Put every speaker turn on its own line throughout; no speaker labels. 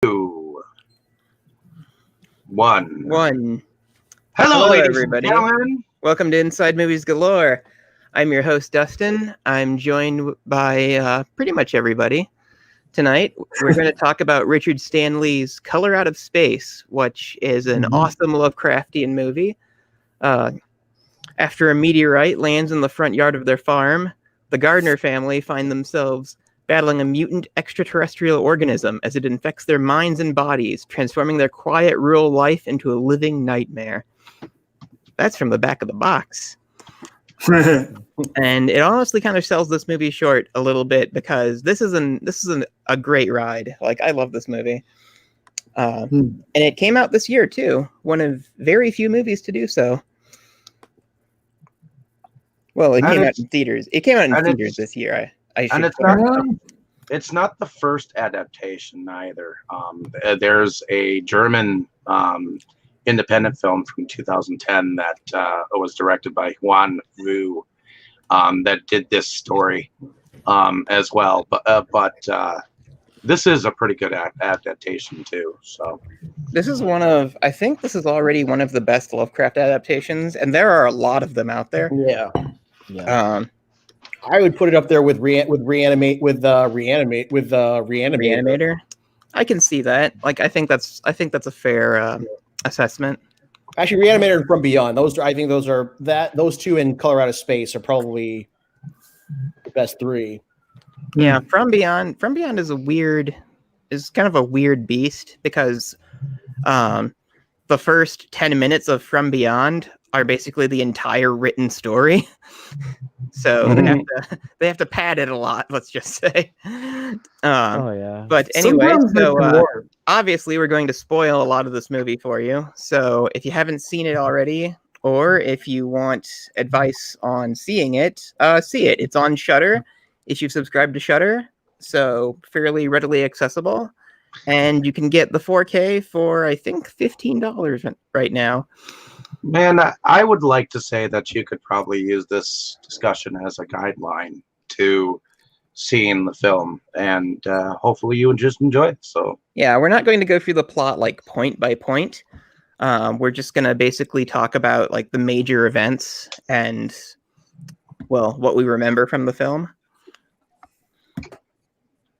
Two, one.
One.
Hello, ladies
everybody.
and gentlemen.
Welcome to Inside Movies Galore. I'm your host, Dustin. I'm joined by pretty much everybody. Tonight, we're going to talk about Richard Stanley's Color Out of Space, which is an awesome Lovecraftian movie. After a meteorite lands in the front yard of their farm, the Gardner family find themselves battling a mutant extraterrestrial organism as it infects their minds and bodies, transforming their quiet rural life into a living nightmare. That's from the back of the box. And it honestly kind of sells this movie short a little bit because this is a great ride. Like, I love this movie. And it came out this year too. One of very few movies to do so. Well, it came out in theaters. It came out in theaters this year.
It's not the first adaptation either. There's a German independent film from 2010 that was directed by Juan Vu that did this story as well. But this is a pretty good adaptation too. So
I think this is already one of the best Lovecraft adaptations, and there are a lot of them out there.
Yeah. I would put it up there with Reanimator.
I can see that. Like, I think that's a fair assessment.
Actually, Reanimator and From Beyond. Those two in Color Out of Space are probably the best three.
Yeah, From Beyond is kind of a weird beast because the first 10 minutes of From Beyond are basically the entire written story. So they have to pad it a lot, let's just say. But anyway, obviously we're going to spoil a lot of this movie for you. So if you haven't seen it already, or if you want advice on seeing it, see it. It's on Shudder. If you've subscribed to Shudder, so fairly readily accessible. And you can get the 4K for, I think, $15 right now.
Man, I would like to say that you could probably use this discussion as a guideline to seeing the film, and hopefully you would just enjoy it. So
yeah, we're not going to go through the plot like point by point. We're just going to basically talk about like the major events and, well, what we remember from the film.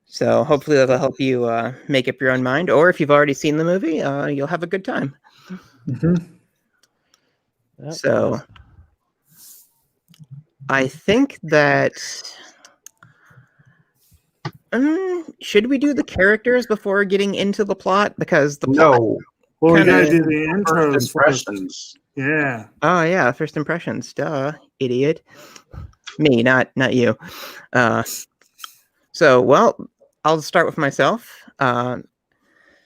So hopefully that'll help you make up your own mind, or if you've already seen the movie, you'll have a good time. So I think that should we do the characters before getting into the plot? Because the plot
well, we gotta do the intros
impressions.
Yeah.
Oh yeah, first impressions. Duh, idiot. Me, not you. So, well, I'll start with myself.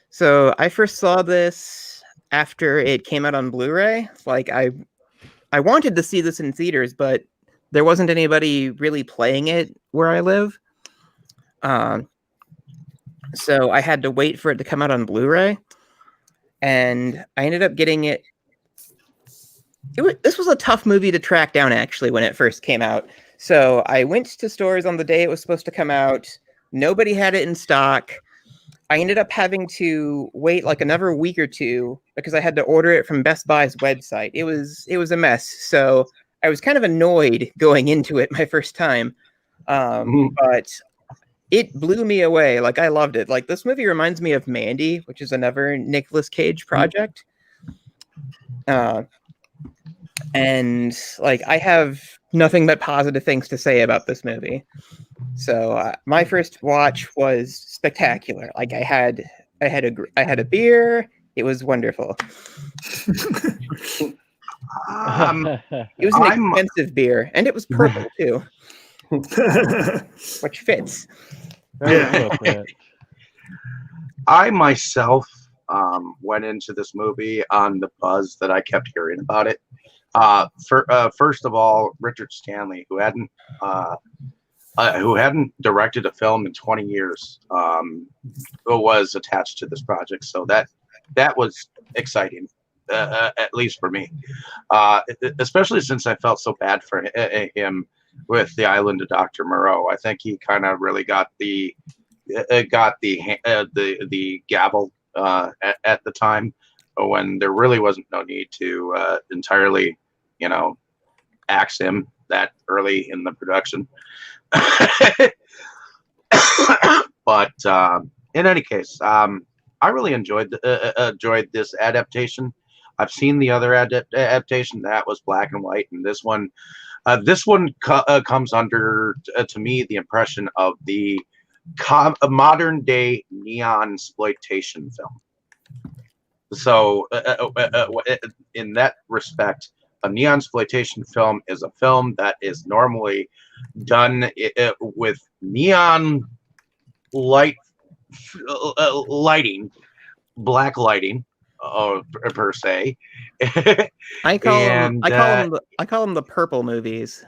So I first saw this after it came out on Blu-ray. Like, I wanted to see this in theaters, but there wasn't anybody really playing it where I live. So I had to wait for it to come out on Blu-ray, and I ended up getting it. This was a tough movie to track down, actually, when it first came out. So I went to stores on the day it was supposed to come out. Nobody had it in stock. I ended up having to wait like another week or two because I had to order it from Best Buy's website. It was a mess. So I was kind of annoyed going into it my first time. But it blew me away. Like, I loved it. Like, this movie reminds me of Mandy, which is another Nicolas Cage project. And like, I have nothing but positive things to say about this movie. So my first watch was spectacular. Like, I had a beer. It was wonderful. It was an expensive beer, and it was purple too, which fits.
Yeah.
I myself went into this movie on the buzz that I kept hearing about it. First of all, Richard Stanley, who hadn't directed a film in 20 years, was attached to this project. So that was exciting, at least for me, especially since I felt so bad for him with The Island of Dr. Moreau. I think he kind of really got the got the gavel at the time, when there really wasn't no need to entirely, axe him that early in the production. But in any case, I really enjoyed this adaptation. I've seen the other adaptation that was black and white, and this one comes under, to me, the impression of the modern day neon exploitation film. So, in that respect, a neon exploitation film is a film that is normally done with neon lighting, black lighting, per se.
I call them the purple movies.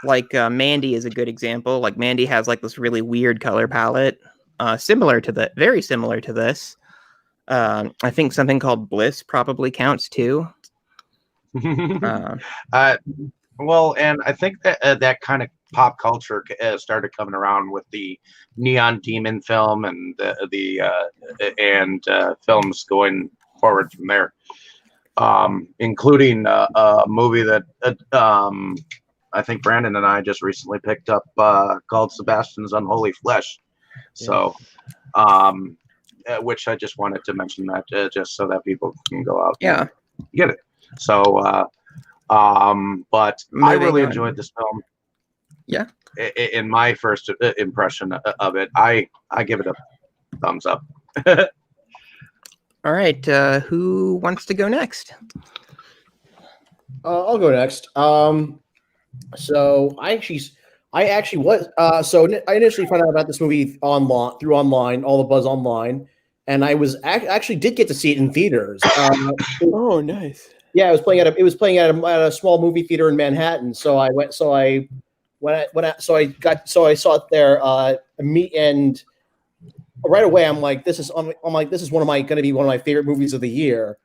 Like Mandy is a good example. Like Mandy has like this really weird color palette, very similar to this. I think something called Bliss probably counts too.
Well, and I think that kind of pop culture started coming around with the Neon Demon film and films going forward from there, including a movie that I think Brandon and I just recently picked up called Sebastian's Unholy Flesh. So, which I just wanted to mention that just so that people can go out and get it. So, but I really enjoyed this film.
Yeah.
In my first impression of it, I give it a thumbs up.
All right. Who wants to go next?
I'll go next. So I actually was. So I initially found out about this movie through online, all the buzz online, and I was actually did get to see it in theaters.
Oh, nice.
Yeah, it was playing at a small movie theater in Manhattan. So I went. So I saw it there. And right away, I'm like, this is one of my favorite movies of the year.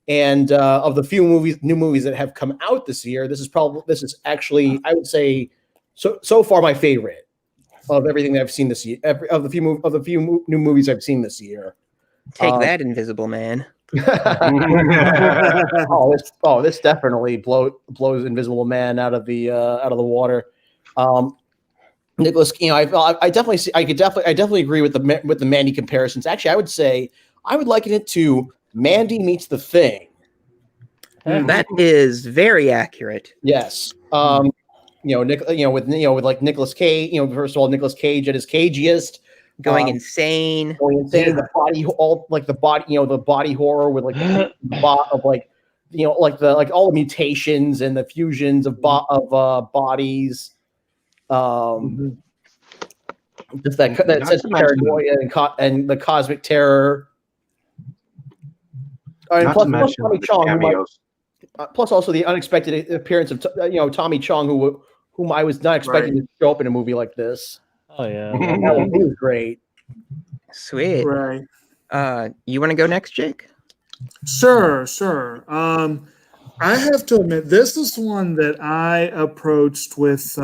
And of the few new movies that have come out this year, this is actually, I would say, so far my favorite of everything that I've seen this year. Of the few new movies I've seen this year.
Take that, Invisible Man.
This definitely blows Invisible Man out of the water. Nicholas, I definitely agree with the Mandy comparisons. Actually, I would say I would liken it to Mandy meets The Thing.
That is very accurate.
Yes. With like Nicolas Cage. First of all, Nicolas Cage at his cagiest.
Going insane.
Yeah. The body horror with like the of like all the mutations and the fusions of bodies. Just that sense of paranoia and the cosmic terror. Plus Tommy Chong, plus also the unexpected appearance of Tommy Chong, whom I was not expecting to show up in a movie like this.
Oh yeah,
he was great.
Sweet.
Right.
You want to go next, Jake?
Sure. I have to admit, this is one that I approached with.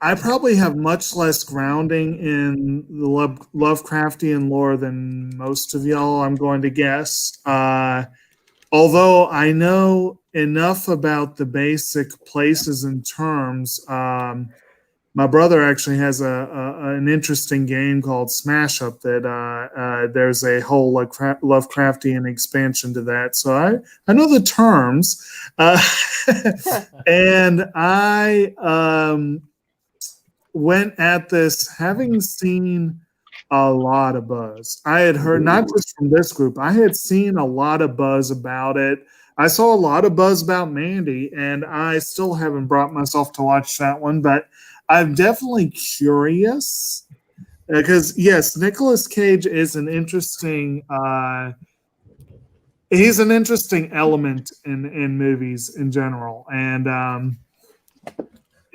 I probably have much less grounding in the Lovecraftian lore than most of y'all, I'm going to guess. Although I know enough about the basic places and terms, my brother actually has an interesting game called Smash Up that there's a whole Lovecraftian expansion to that. So I know the terms. And I went at this having seen a lot of buzz. I had heard, not just from this group, I had seen a lot of buzz about it. I saw a lot of buzz about Mandy, and I still haven't brought myself to watch that one, but I'm definitely curious because, yes, Nicolas Cage is an interesting he's an interesting element in movies in general, and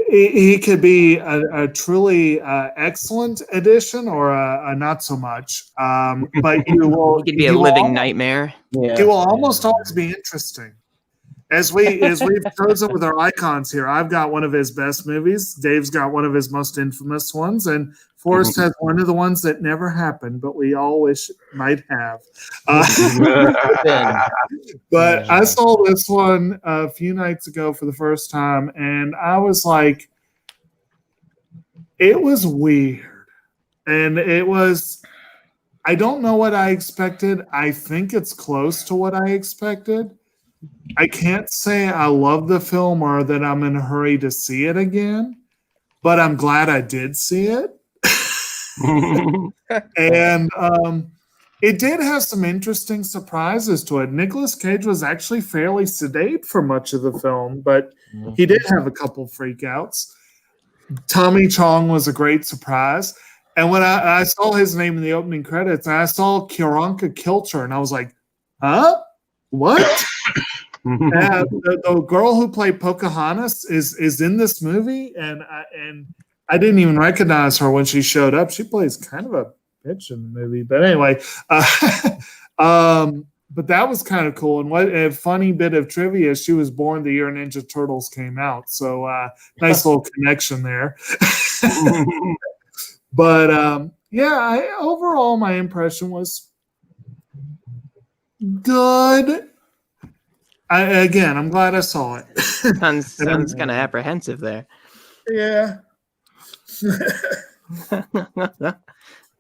he could be a truly excellent addition or a not so much. But
he could be a living nightmare.
He will almost always be interesting. As we've chosen with our icons here, I've got one of his best movies. Dave's got one of his most infamous ones, and Forrest has one of the ones that never happened, but we all wish it might have. But I saw this one a few nights ago for the first time, and I was like, it was weird. And it was, I don't know what I expected. I think it's close to what I expected. I can't say I love the film or that I'm in a hurry to see it again, but I'm glad I did see it. And it did have some interesting surprises to it. Nicolas Cage was actually fairly sedate for much of the film, but he did have a couple freakouts. Tommy Chong was a great surprise. And when I saw his name in the opening credits, I saw Kakiltra, and I was like, huh? What? The girl who played Pocahontas is in this movie, and I didn't even recognize her when she showed up. She plays kind of a bitch in the movie, but anyway, but that was kind of cool. And what a funny bit of trivia: she was born the year Ninja Turtles came out, so nice little connection there. But overall, my impression was good. I'm glad I saw it.
Sounds kind of apprehensive there.
Yeah.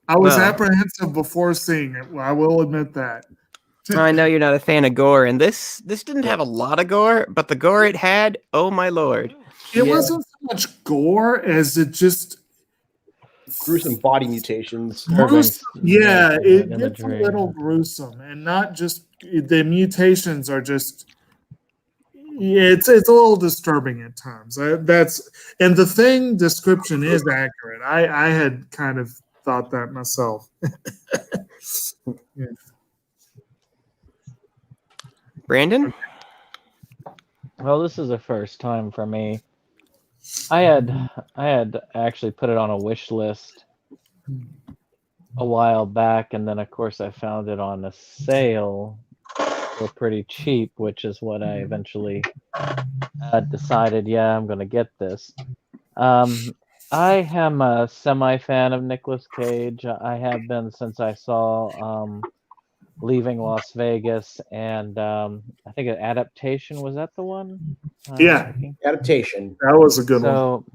I was apprehensive before seeing it. I will admit that.
I know you're not a fan of gore, and this didn't have a lot of gore, but the gore it had, oh my lord.
It wasn't so much gore as it just
gruesome body mutations.
Gruesome. Yeah, it gets a little gruesome, and not just the mutations are just. It's a little disturbing at times. And the Thing description is accurate. I had kind of thought that myself. Yeah.
Brandon?
Well, this is a first time for me. I had actually put it on a wish list a while back, and then of course I found it on a sale for pretty cheap, which is what I eventually decided, yeah, I'm going to get this. I am a semi-fan of Nicolas Cage. I have been since I saw Leaving Las Vegas, and I think an Adaptation, was that the one?
Yeah,
Adaptation.
That was a good one.
So,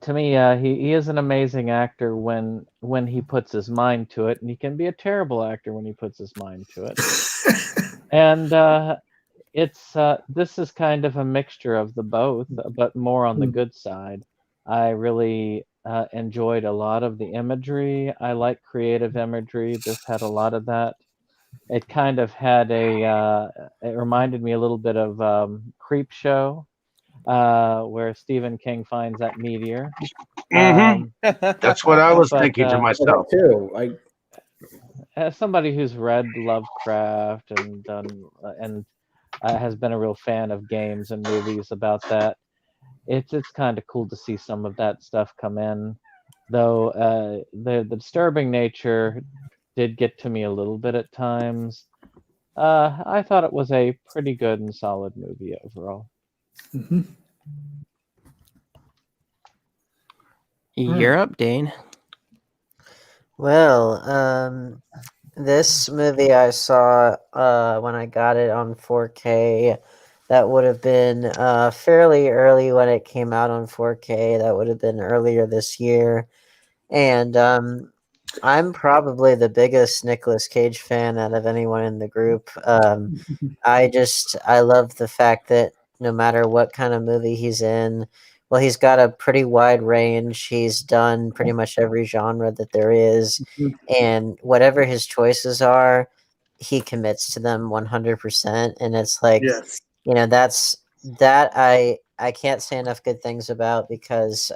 to me, he is an amazing actor when he puts his mind to it, and he can be a terrible actor when he puts his mind to it. And this is kind of a mixture of the both, but more on the good side. I really enjoyed a lot of the imagery. I like creative imagery. This had a lot of that. It kind of had it reminded me a little bit of Creepshow, where Stephen King finds that meteor.
That's what I was thinking to myself
too.
As somebody who's read Lovecraft and done and has been a real fan of games and movies about that, it's kind of cool to see some of that stuff come in. Though the disturbing nature did get to me a little bit at times. I thought it was a pretty good and solid movie overall.
Mm-hmm.
You're up, Dane.
Well, this movie I saw when I got it on 4K. That would have been fairly early when it came out on 4K. That would have been earlier this year. And I'm probably the biggest Nicolas Cage fan out of anyone in the group. I love the fact that no matter what kind of movie he's in, well, he's got a pretty wide range. He's done pretty much every genre that there is. And whatever his choices are, he commits to them 100%. And it's like,
Yes.
that I can't say enough good things about, because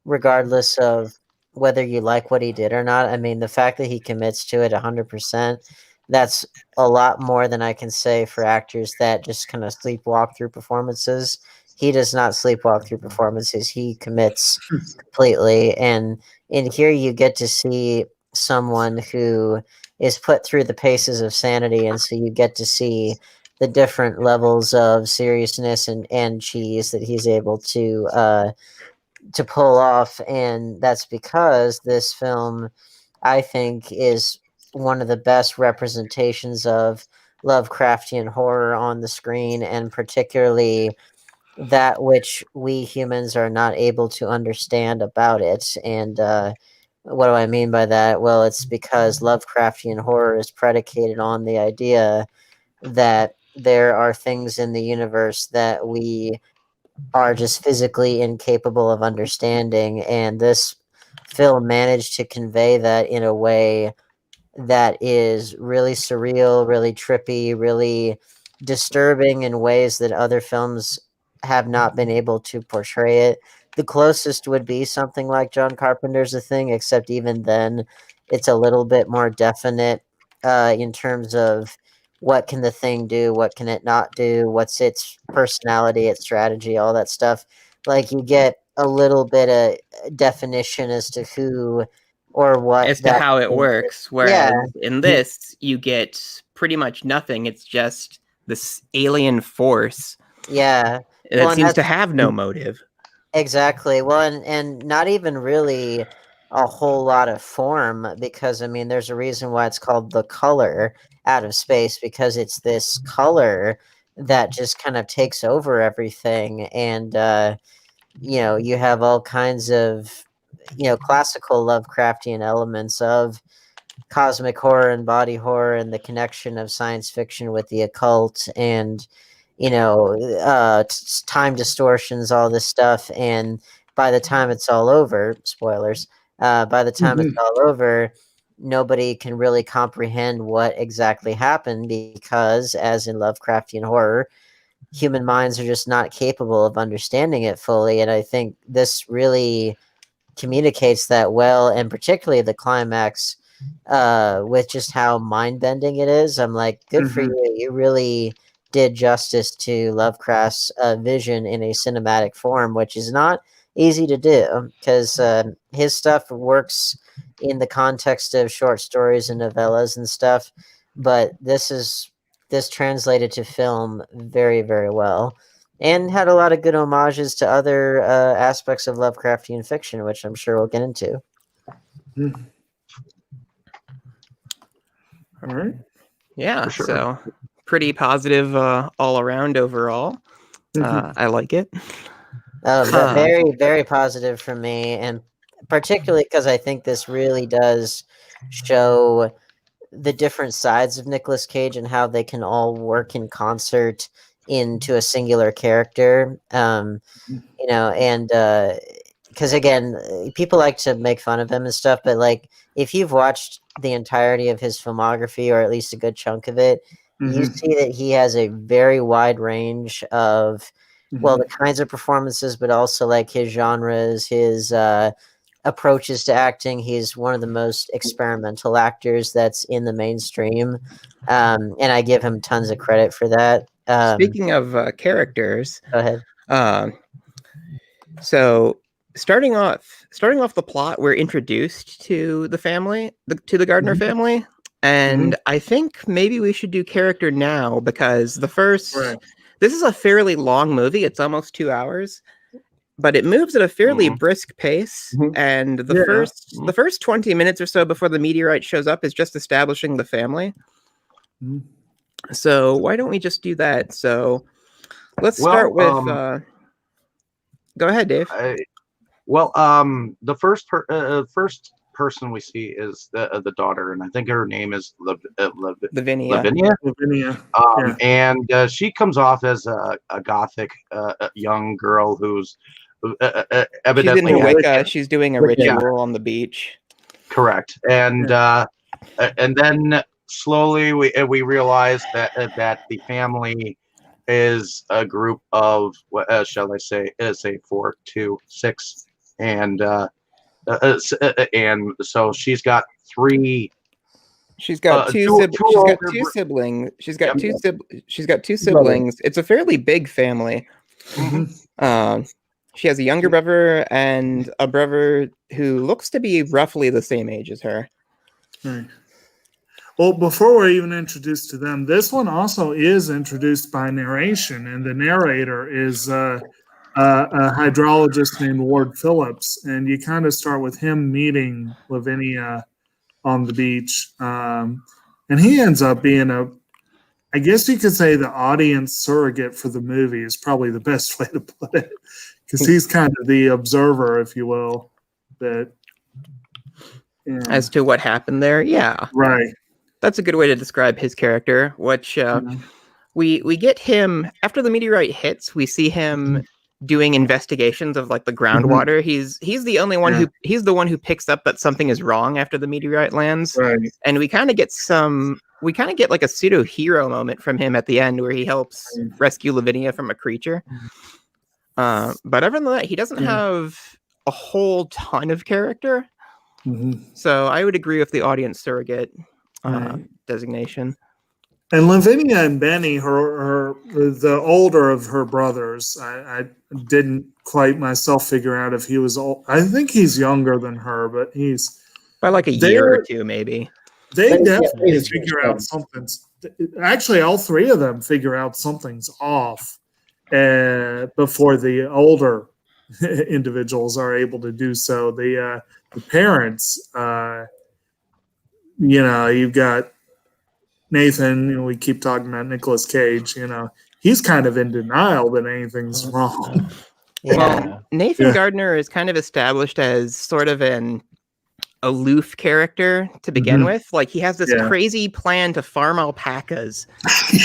regardless of whether you like what he did or not, I mean, the fact that he commits to it 100%, that's a lot more than I can say for actors that just kind of sleepwalk through performances. He does not sleepwalk through performances. He commits completely. And in here you get to see someone who is put through the paces of sanity. And so you get to see the different levels of seriousness and cheese that he's able to pull off, and that's because this film, I think, is one of the best representations of Lovecraftian horror on the screen, and particularly that which we humans are not able to understand about it. And what do I mean by that? Well, it's because Lovecraftian horror is predicated on the idea that there are things in the universe that we are just physically incapable of understanding, and this film managed to convey that in a way that is really surreal, really trippy, really disturbing in ways that other films have not been able to portray it. The closest would be something like John Carpenter's The Thing, except even then, it's a little bit more definite in terms of what can the thing do, what can it not do, what's its personality, its strategy, all that stuff. Like, you get a little bit of definition as to who or what
as to how it works. Whereas in this, you get pretty much nothing. It's just this alien force.
Yeah.
That seems to have no motive.
Exactly. Well, and not even really a whole lot of form, because I mean, there's a reason why it's called the color out of space, because it's this color that just kind of takes over everything. And you have all kinds of classical Lovecraftian elements of cosmic horror and body horror, and the connection of science fiction with the occult, and time distortions, all this stuff. And by the time it's all over, spoilers, by the time it's all over, nobody can really comprehend what exactly happened, because, as in Lovecraftian horror, human minds are just not capable of understanding it fully. And I think this really communicates that well, and particularly the climax, with just how mind-bending it is. I'm like, good for you. You really did justice to Lovecraft's vision in a cinematic form, which is not easy to do, because his stuff works in the context of short stories and novellas and stuff, but this translated to film very, very well, and had a lot of good homages to other aspects of Lovecraftian fiction, which I'm sure we'll get into.
All right.
Yeah, so pretty positive all around overall. I like it.
But very, very positive for me, and particularly because I think this really does show the different sides of Nicolas Cage and how they can all work in concert into a singular character. And because again, people like to make fun of him and stuff, but like, if you've watched the entirety of his filmography, or at least a good chunk of it, you see that he has a very wide range of the kinds of performances, but also like his genres, his approaches to acting. He's one of the most experimental actors that's in the mainstream, and I give him tons of credit for that.
Speaking of characters,
go ahead.
So starting off the plot, we're introduced to the family, to the Gardner family, and I think maybe we should do character now, because this is a fairly long movie. It's almost 2 hours, but it moves at a fairly brisk pace. And the first 20 minutes or so before the meteorite shows up is just establishing the family. So why don't we just do that? So let's start with. Go ahead, Dave.
The first person we see is the daughter, and I think her name is
Lavinia.
And she comes off as a gothic young girl who's evidently
she's doing a ritual on the beach.
Correct, and then slowly we realize that the family is a group of what shall I say? Say 4, 2, 6, and so she's got 3.
She's got two siblings. She's got two siblings. It's a fairly big family. She has a younger brother and a brother who looks to be roughly the same age as her.
Well, Well, before we're even introduced to them, this one also is introduced by narration, and the narrator is a hydrologist named Ward Phillips, and you kind of start with him meeting Lavinia on the beach, and he ends up being I guess you could say the audience surrogate for the movie is probably the best way to put it, because he's kind of the observer, if you will, that
as to what happened there. Yeah,
right.
That's a good way to describe his character. Which we get him after the meteorite hits. We see him doing investigations of like the groundwater. He's the only one he's the one who picks up that something is wrong after the meteorite lands.
Right.
And we kind of get like a pseudo hero moment from him at the end where he helps rescue Lavinia from a creature. But other than that, he doesn't have a whole ton of character. So I would agree with the audience surrogate designation.
And Lavinia and Benny, the older of her brothers, I didn't quite myself figure out if he was old. I think he's younger than her, but he's
by like a year or two, maybe.
They definitely figure out something's. Actually, all three of them figure out something's off before the older individuals are able to do so. The parents, you've got Nathan, we keep talking about Nicolas Cage, he's kind of in denial that anything's wrong.
Well, Nathan Gardner is kind of established as sort of an aloof character to begin with. Like, he has this crazy plan to farm alpacas.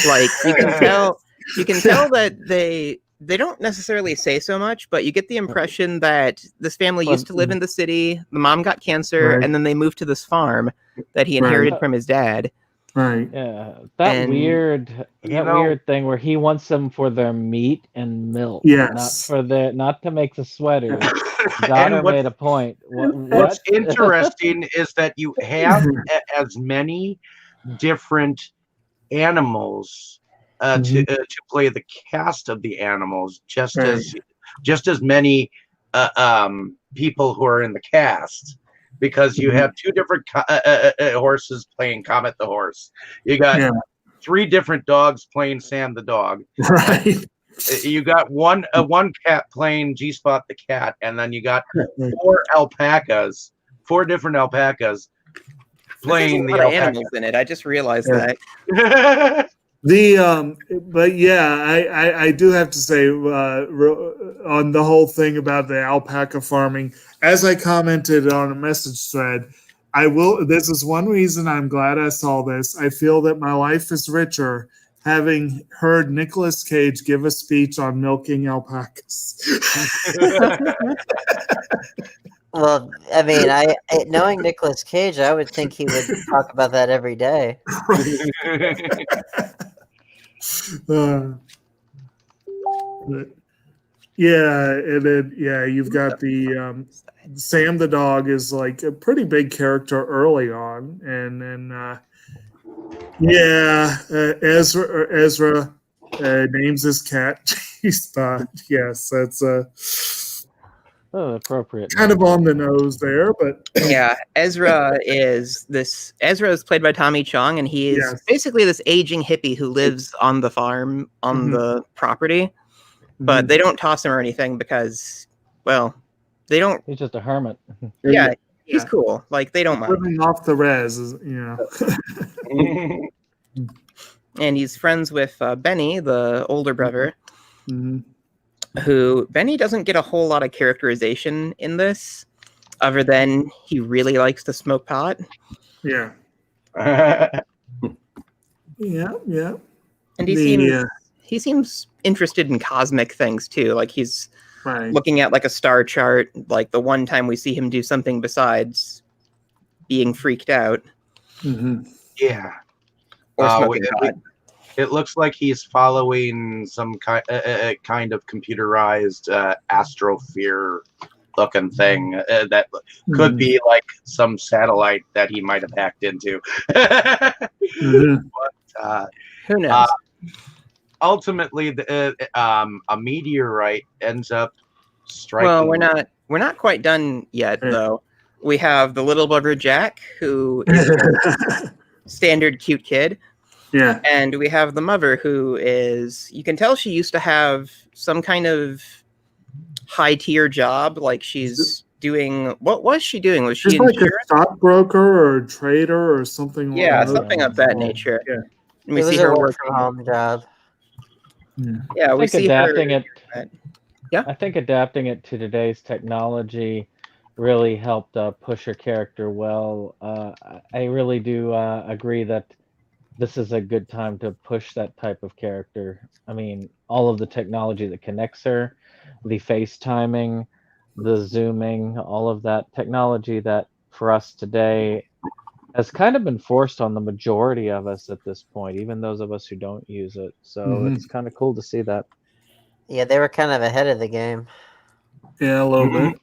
Like, you can tell that they don't necessarily say so much, but you get the impression that this family used to live in the city, the mom got cancer, and then they moved to this farm that he inherited from his dad.
Right.
Yeah. That weird thing where he wants them for their meat and milk.
Yes.
Not to make the sweaters. Daughter made a point.
What's interesting is that you have as many different animals to play the cast of the animals, just as many people who are in the cast. Because you have two different horses playing Comet the horse. You got three different dogs playing Sam the dog.
Right.
You got one cat playing G-Spot the cat, and then you got four different alpacas playing the
animals in it. I just realized that.
But I do have to say on the whole thing about the alpaca farming, as I commented on a message thread, this is one reason I'm glad I saw this. I feel that my life is richer having heard Nicolas Cage give a speech on milking alpacas.
Well, I mean, knowing Nicolas Cage, I would think he would talk about that every day.
And then you've got the Sam the dog is like a pretty big character early on, and then Ezra names his cat G-Spot. Yes, that's
appropriate.
Kind of on the nose there, but
Ezra is played by Tommy Chong, and he is basically this aging hippie who lives on the farm on the property. But they don't toss him or anything because, well, they don't.
He's just a hermit.
Yeah, he's cool. Like, they don't mind.
Living off the res,
And he's friends with Benny, the older brother, who Benny doesn't get a whole lot of characterization in this, other than he really likes to smoke pot.
Yeah. Yeah.
And he seems interested in cosmic things too. Like, he's looking at like a star chart. Like, the one time we see him do something besides being freaked out.
Yeah.
Or smoking pot.
It looks like he's following some kind of computerized astrophere looking thing that could be like some satellite that he might have hacked into. But,
who knows?
Ultimately, a meteorite ends up striking.
Well, we're not quite done yet, though. We have the little brother Jack, who is standard cute kid.
Yeah.
And we have the mother who is, you can tell she used to have some kind of high tier job. Like she's doing, what was she doing? Was she
She's like a
insurance?
stockbroker or a trader or something.
Yeah,
along those
something of that
lines.
nature.
Yeah.
And we
It was
see
a
her
work
working.
from home job.
Yeah.
Yeah, we
I think
see
adapting
her.
it.
Yeah.
I think adapting it to today's technology really helped push her character well. I really do agree that this is a good time to push that type of character. I mean, all of the technology that connects her, the FaceTiming, the zooming, all of that technology that for us today has kind of been forced on the majority of us at this point, even those of us who don't use it. So it's kind of cool to see that.
Yeah, they were kind of ahead of the game.
Yeah, a little
Mhm.
bit.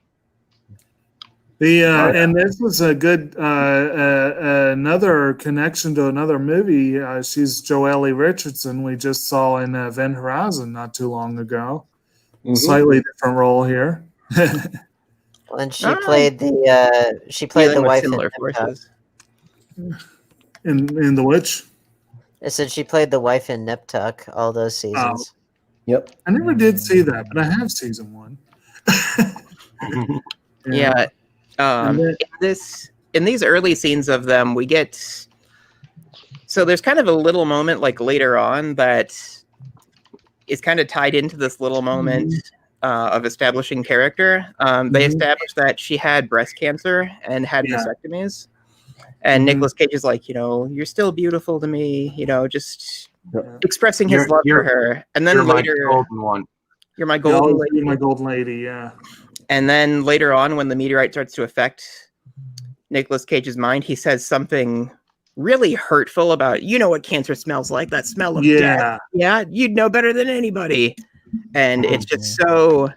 And this was a good another connection to another movie. She's Joelle Richardson. We just saw in Event Horizon not too long ago. Slightly different role here.
And she played the
Dealing with
wife
similar
in
forces.
in the Witch.
I said she played the wife in Nip Tuck all those seasons.
Yep.
I never did see that, but I have season 1.
Yeah.
And then-
In these early scenes of them, we get, so there's kind of a little moment like later on that is kind of tied into this little moment of establishing character. They established that she had breast cancer and had vasectomies. And Nicolas Cage is like, you're still beautiful to me, just expressing his love for her. And then later,
my golden one.
you're my golden lady.
my golden lady, yeah.
And then later on, when the meteorite starts to affect Nicolas Cage's mind, he says something really hurtful about, what cancer smells like, that smell of death. Yeah, you'd know better than anybody. And it's just so,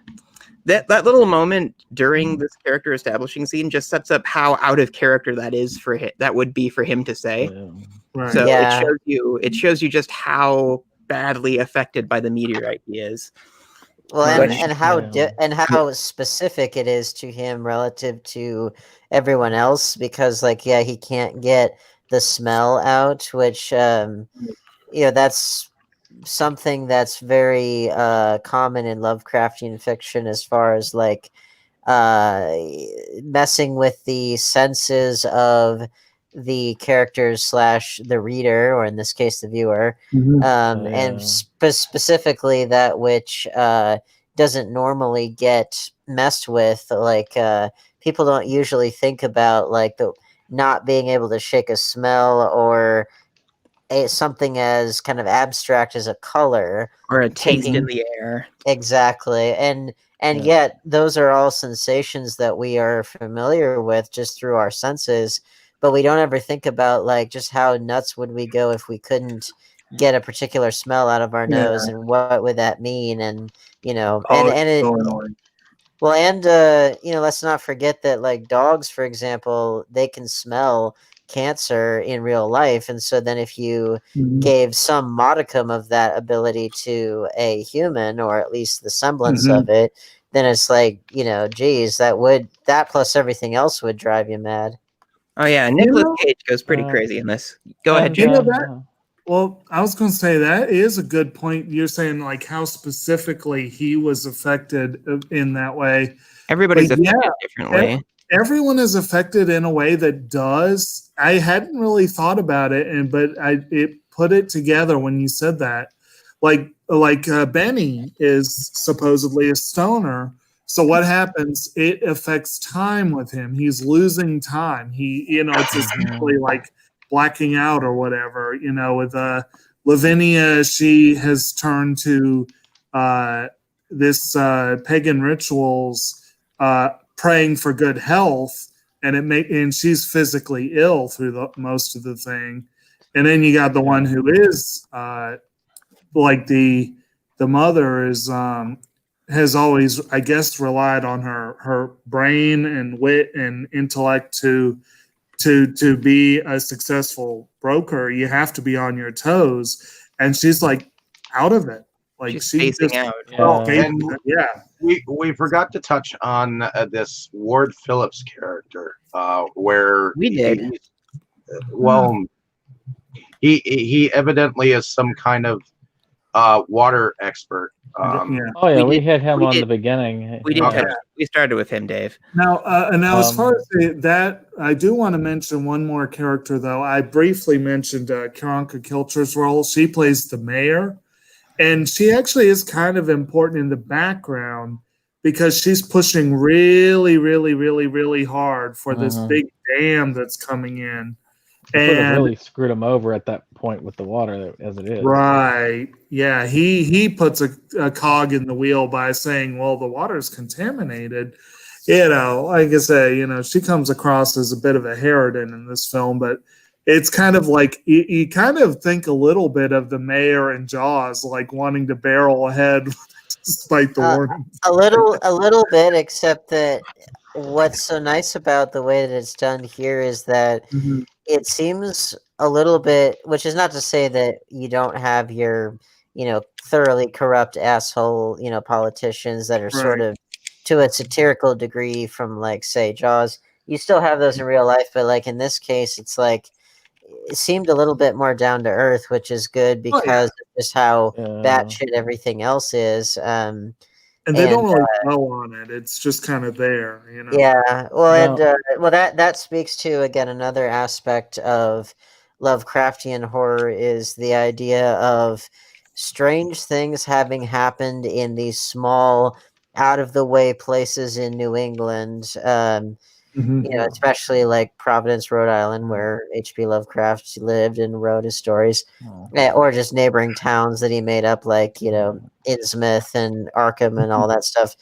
that little moment during this character establishing scene just sets up how out of character that is for him, that would be for him to say.
Right.
So it shows you just how badly affected by the meteorite he is.
Well, and how specific it is to him relative to everyone else, because he can't get the smell out, which that's something that's very common in Lovecraftian fiction, as far as messing with the senses of the characters / the reader, or in this case the viewer, and specifically that which doesn't normally get messed with. People don't usually think about the not being able to shake a smell, or something as kind of abstract as a color
or a taste in the air.
Exactly. And yet those are all sensations that we are familiar with just through our senses, but we don't ever think about just how nuts would we go if we couldn't get a particular smell out of our nose, and what would that mean? And let's not forget that dogs, for example, they can smell cancer in real life, and so then if you gave some modicum of that ability to a human, or at least the semblance of it, then it's geez, that plus everything else would drive you mad.
Oh yeah, Nicolas Cage goes pretty crazy in this. Go ahead, Jim.
Well, I was going to say that is a good point. You're saying how specifically he was affected in that way.
Everybody's affected differently.
Everyone is affected in a way that does. I hadn't really thought about it, but it put it together when you said that. Benny is supposedly a stoner. So what happens? It affects time with him. He's losing time. It's essentially like blacking out or whatever. With Lavinia, she has turned to this pagan rituals, praying for good health, and she's physically ill through most of the thing. And then you got the one who is the mother is has always, I guess, relied on her brain and wit and intellect to be a successful broker. You have to be on your toes, and she's out of it.
She's spacing out.
We forgot to touch on this Ward Phillips character, where
we did.
he evidently is some kind of water expert.
Yeah.
Oh yeah, we
did-
hit him
we
on
did-
the beginning.
We did
Yeah.
touch. We started with him, Dave.
Now, as far
Um,
as that, I do want to mention one more character, though. I briefly mentioned Kakiltra's role. She plays the mayor, and she actually is kind of important in the background because she's pushing really, really, really, really hard for this big dam that's coming in.
It would have
And
really screwed him over at that point with the water as it is.
right, yeah, he puts a cog in the wheel by saying, "Well, the water's contaminated." Like I say, she comes across as a bit of a harridan in this film, but it's kind of like you kind of think a little bit of the mayor in Jaws, like wanting to barrel ahead despite the warning.
A little bit, except that what's so nice about the way that it's done here is that
Mhm.
it seems a little bit, which is not to say that you don't have your, thoroughly corrupt asshole, politicians that are sort
Right.
of to a satirical degree from, like, say, Jaws. You still have those in real life, but like in this case, it's like it seemed a little bit more down to earth, which is good
Oh, yeah.
because of just how
Yeah.
batshit everything else is.
And they don't
and,
really dwell on it. It's just kind of there,
Yeah, well,
Well-
and that speaks to, again, another aspect of Lovecraftian horror is the idea of strange things having happened in these small, out of the way places in New England. Especially like Providence, Rhode Island, where H.P. Lovecraft lived and wrote his stories, or just neighboring towns that he made up, like Innsmouth and Arkham and all that stuff.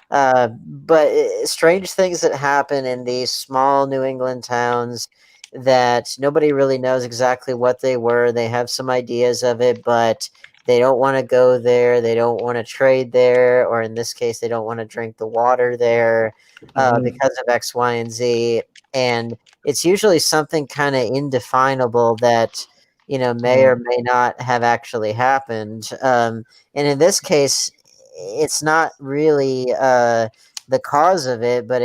But strange things that happen in these small New England towns that nobody really knows exactly what they were. They have some ideas of it, but they don't want to go there. They don't want to trade there, or in this case, they don't want to drink the water there because of X, Y, and Z. And it's usually something kind of indefinable that may or may not have actually happened. And in this case, it's not really the cause of it, but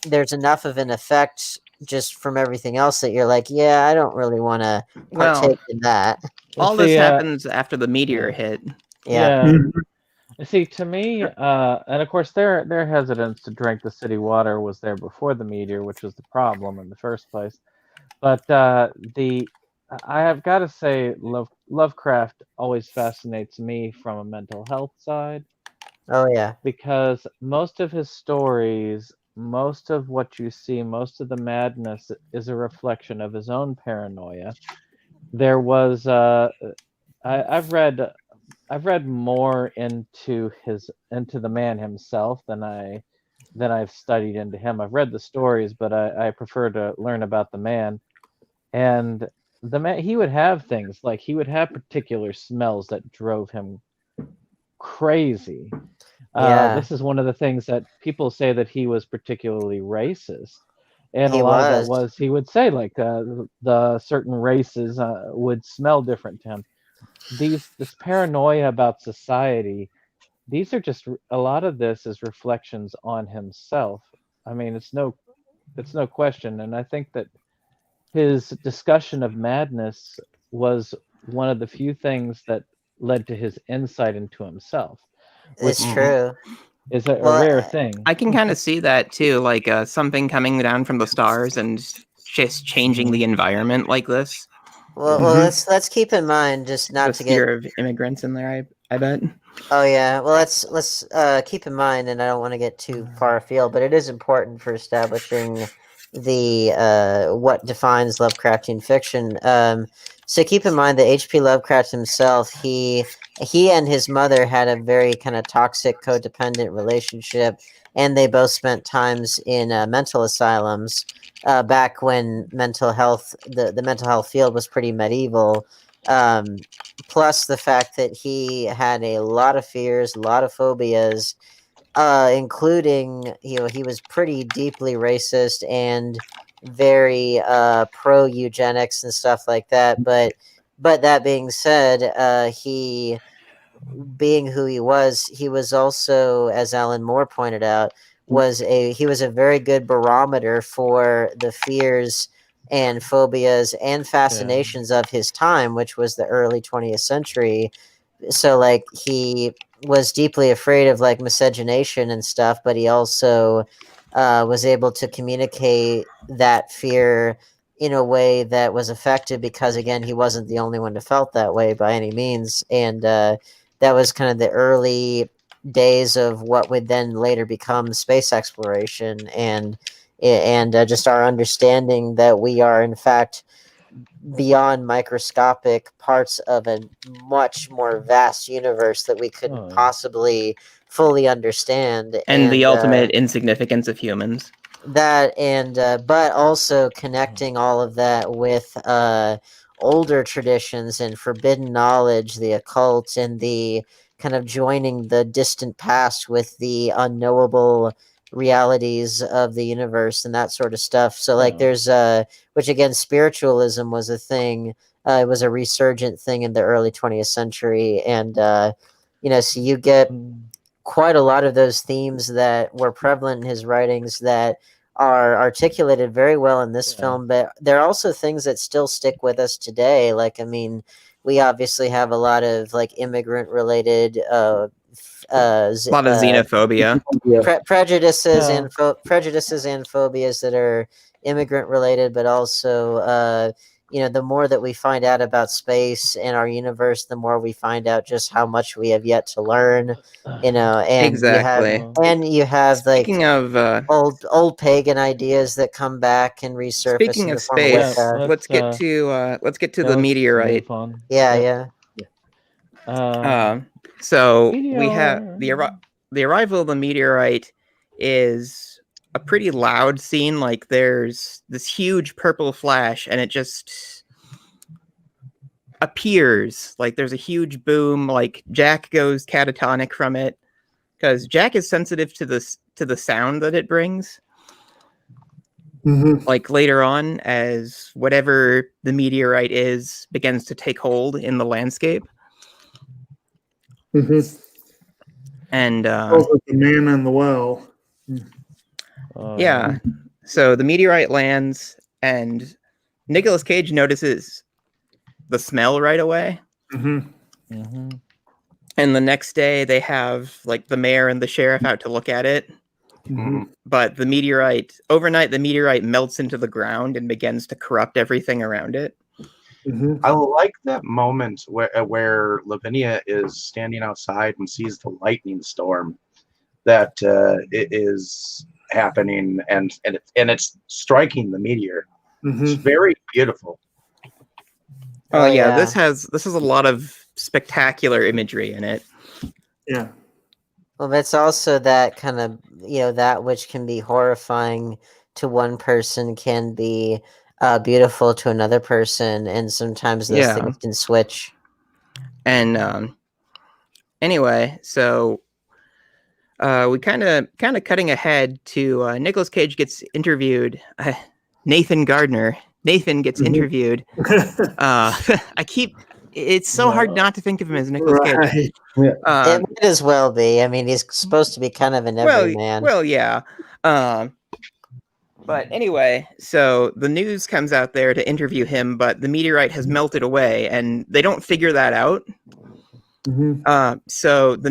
there's enough of an effect just from everything else that you're like, yeah, I don't really want to partake in that.
All this happens after the meteor hit.
Yeah.
See, to me, and of course, their hesitance to drink the city water was there before the meteor, which was the problem in the first place. But I have got to say, Lovecraft always fascinates me from a mental health side.
Oh yeah,
because most of his stories, most of what you see, most of the madness is a reflection of his own paranoia. There was I've read more into the man himself than I've studied into him. I've read the stories, but I prefer to learn about the man. And the man, he would have things like he would have particular smells that drove him crazy. This is one of the things that people say, that he was particularly racist. And a lot of that was, he would say, like, the certain races would smell different to him. This paranoia about society, these are just, a lot of this is reflections on himself. I mean, it's no question. And I think that his discussion of madness was one of the few things that led to his insight into himself.
It's true.
Is a rare thing.
I can kind of see that too, like something coming down from the stars and just changing the environment like this.
Well, let's keep in mind, just not to get
fear of immigrants in there. I bet.
Oh yeah, well let's keep in mind, and I don't want to get too far afield, but it is important for establishing the what defines Lovecraftian fiction. So keep in mind that H.P. Lovecraft himself, he and his mother had a very kind of toxic, codependent relationship, and they both spent times in mental asylums back when mental health, the mental health field was pretty medieval. Plus the fact that he had a lot of fears, a lot of phobias, including, he was pretty deeply racist and very pro eugenics and stuff like that. But that being said, he, being who he was also, as Alan Moore pointed out, he was a very good barometer for the fears and phobias and fascinations of his time, which was the early 20th century. So like he was deeply afraid of like miscegenation and stuff, but he also was able to communicate that fear in a way that was effective because again he wasn't the only one who felt that way by any means, and that was kind of the early days of what would then later become space exploration and just our understanding that we are in fact beyond microscopic parts of a much more vast universe that we couldn't possibly fully understand,
and the ultimate insignificance of humans.
That and but also connecting all of that with older traditions and forbidden knowledge, the occult, and the kind of joining the distant past with the unknowable realities of the universe and that sort of stuff. So like there's which again spiritualism was a thing. It was a resurgent thing in the early 20th century, and so you get quite a lot of those themes that were prevalent in his writings that are articulated very well in this film, but there are also things that still stick with us today. Like, I mean, we obviously have a lot of like immigrant related
a lot of xenophobia,
prejudices and phobias that are immigrant related, but also the more that we find out about space and our universe, the more we find out just how much we have yet to learn. And
exactly.
you have
speaking
like
of
old pagan ideas that come back and resurface.
Speaking of space, let's get to the meteorite. So we have the arrival of the meteorite is a pretty loud scene. Like there's this huge purple flash and it just appears. Like there's a huge boom. Like Jack goes catatonic from it because Jack is sensitive to the sound that it brings.
Mm-hmm.
Like later on, as whatever the meteorite is begins to take hold in the landscape.
Mm-hmm.
And
the man in the well.
Yeah. So the meteorite lands and Nicolas Cage notices the smell right away.
Mm-hmm.
Mm-hmm.
And the next day they have like the mayor and the sheriff out to look at it.
Mm-hmm.
But overnight, the meteorite melts into the ground and begins to corrupt everything around it.
Mm-hmm.
I like that moment where Lavinia is standing outside and sees the lightning storm that it is happening, and it's striking the meteor.
Mm-hmm.
It's very beautiful.
Oh yeah, this has a lot of spectacular imagery in it.
Yeah.
Well, that's also that kind of, that which can be horrifying to one person can be beautiful to another person, and sometimes those things can switch.
And anyway, so we kind of cutting ahead to Nicolas Cage gets interviewed. Nathan Gardner. Nathan gets interviewed. It's so hard not to think of him as Nicolas Cage.
It might as well be. I mean, he's supposed to be kind of an everyman.
Well, yeah. But anyway, so the news comes out there to interview him, but the meteorite has melted away, and they don't figure that out.
Mm-hmm.
So the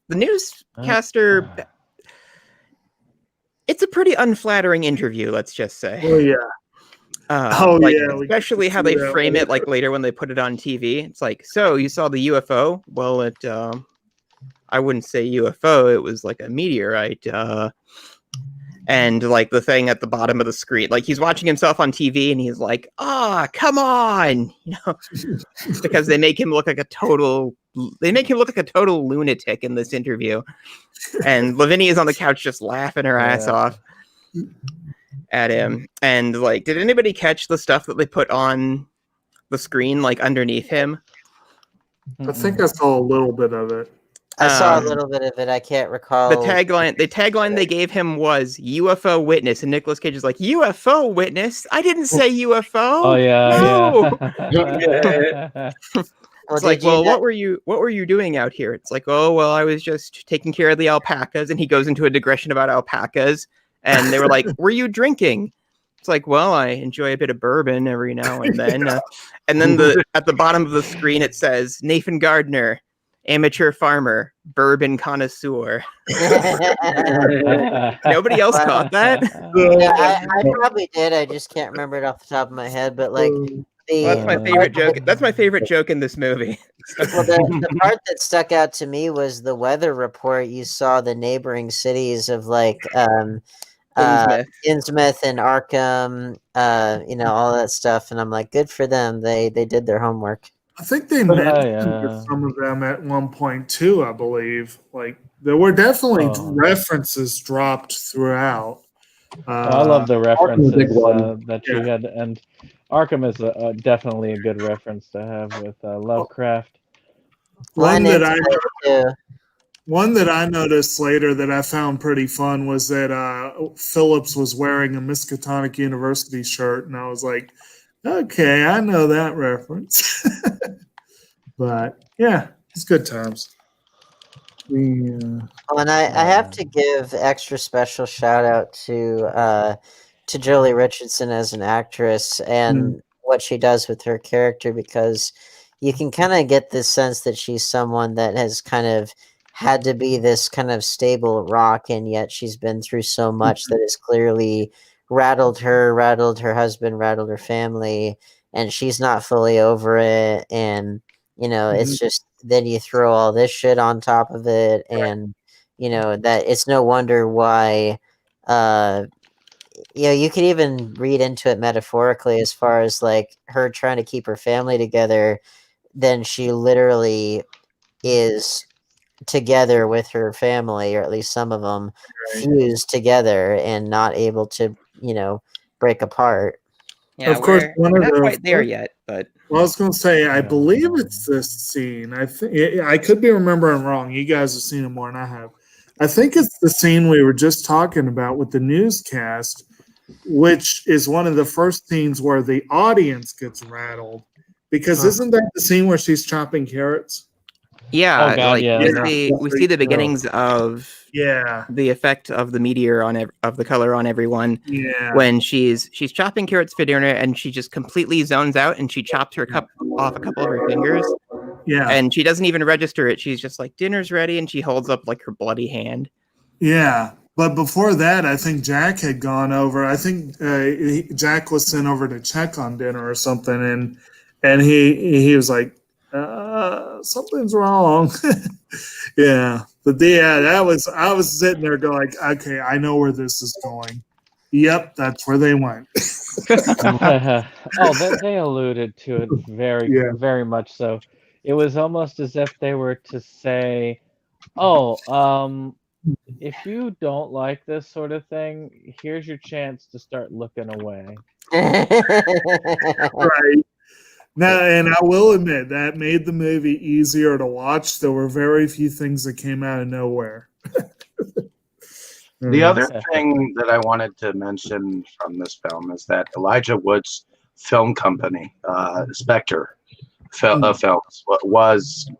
newscaster, it's a pretty unflattering interview, let's just say.
Oh yeah.
Especially how they frame it, like later when they put it on TV. It's like, so you saw the UFO? Well, I wouldn't say UFO. It was like a meteorite. And like the thing at the bottom of the screen, like he's watching himself on TV and he's like, come on, because they make him look like a total lunatic in this interview. And Lavinia is on the couch just laughing her ass off at him. And like, did anybody catch the stuff that they put on the screen, like underneath him?
I think I saw a little bit of it.
I saw a little bit of it. I can't recall.
The tagline they gave him was UFO witness, and Nicolas Cage is like, UFO witness? I didn't say UFO.
Oh yeah.
It's like, well, what were you doing out here? It's like, oh well, I was just taking care of the alpacas, and he goes into a digression about alpacas, and they were like, were you drinking? It's like, well, I enjoy a bit of bourbon every now and then. And then at the bottom of the screen, it says, Nathan Gardner, amateur farmer, bourbon connoisseur. Nobody else caught that?
Yeah, I probably did. I just can't remember it off the top of my head. But like,
Well, that's my favorite joke. That's my favorite joke in this movie.
well, the part that stuck out to me was the weather report. You saw the neighboring cities of like Innsmouth and Arkham, all that stuff, and I'm like, good for them. They did their homework.
I think they mentioned some of them at one point too. I believe like there were definitely references dropped throughout.
I love the references that you had, and Arkham is definitely a good reference to have with Lovecraft.
One that I noticed later that I found pretty fun was that Phillips was wearing a Miskatonic University shirt, and I was like, okay, I know that reference. But yeah, it's good times.
And I have to give extra special shout out to Jolie Richardson as an actress and what she does with her character, because you can kind of get this sense that she's someone that has kind of had to be this kind of stable rock, and yet she's been through so much that has clearly rattled her husband, rattled her family, and she's not fully over it. And it's just, then you throw all this shit on top of it, and that it's no wonder why you could even read into it metaphorically as far as like her trying to keep her family together. Then she literally is together with her family, or at least some of them fused together and not able to break apart.
Yeah,
of course,
we're not quite there yet, but
well, I was going to say, I believe it's this scene. I could be remembering wrong. You guys have seen it more than I have. I think it's the scene we were just talking about with the newscast, which is one of the first scenes where the audience gets rattled. Because isn't that the scene where she's chopping carrots?
Yeah,
oh God,
we see the beginnings of the effect of the meteor of the color on everyone.
Yeah,
when she's chopping carrots for dinner, and she just completely zones out, and she chops her off a couple of her fingers.
Yeah,
and she doesn't even register it. She's just like, dinner's ready, and she holds up like her bloody hand.
Yeah, but before that, I think Jack had gone over. I think Jack was sent over to check on dinner or something, and he was like, something's wrong. Yeah, but I was sitting there going like, okay, I know where this is going. Yep, that's where they went.
They alluded to it very much so. It was almost as if they were to say, if you don't like this sort of thing, here's your chance to start looking away.
Right. Now, and I will admit that made the movie easier to watch. There were very few things that came out of nowhere.
The other thing that I wanted to mention from this film is that Elijah Wood's film company, Spectre Films, was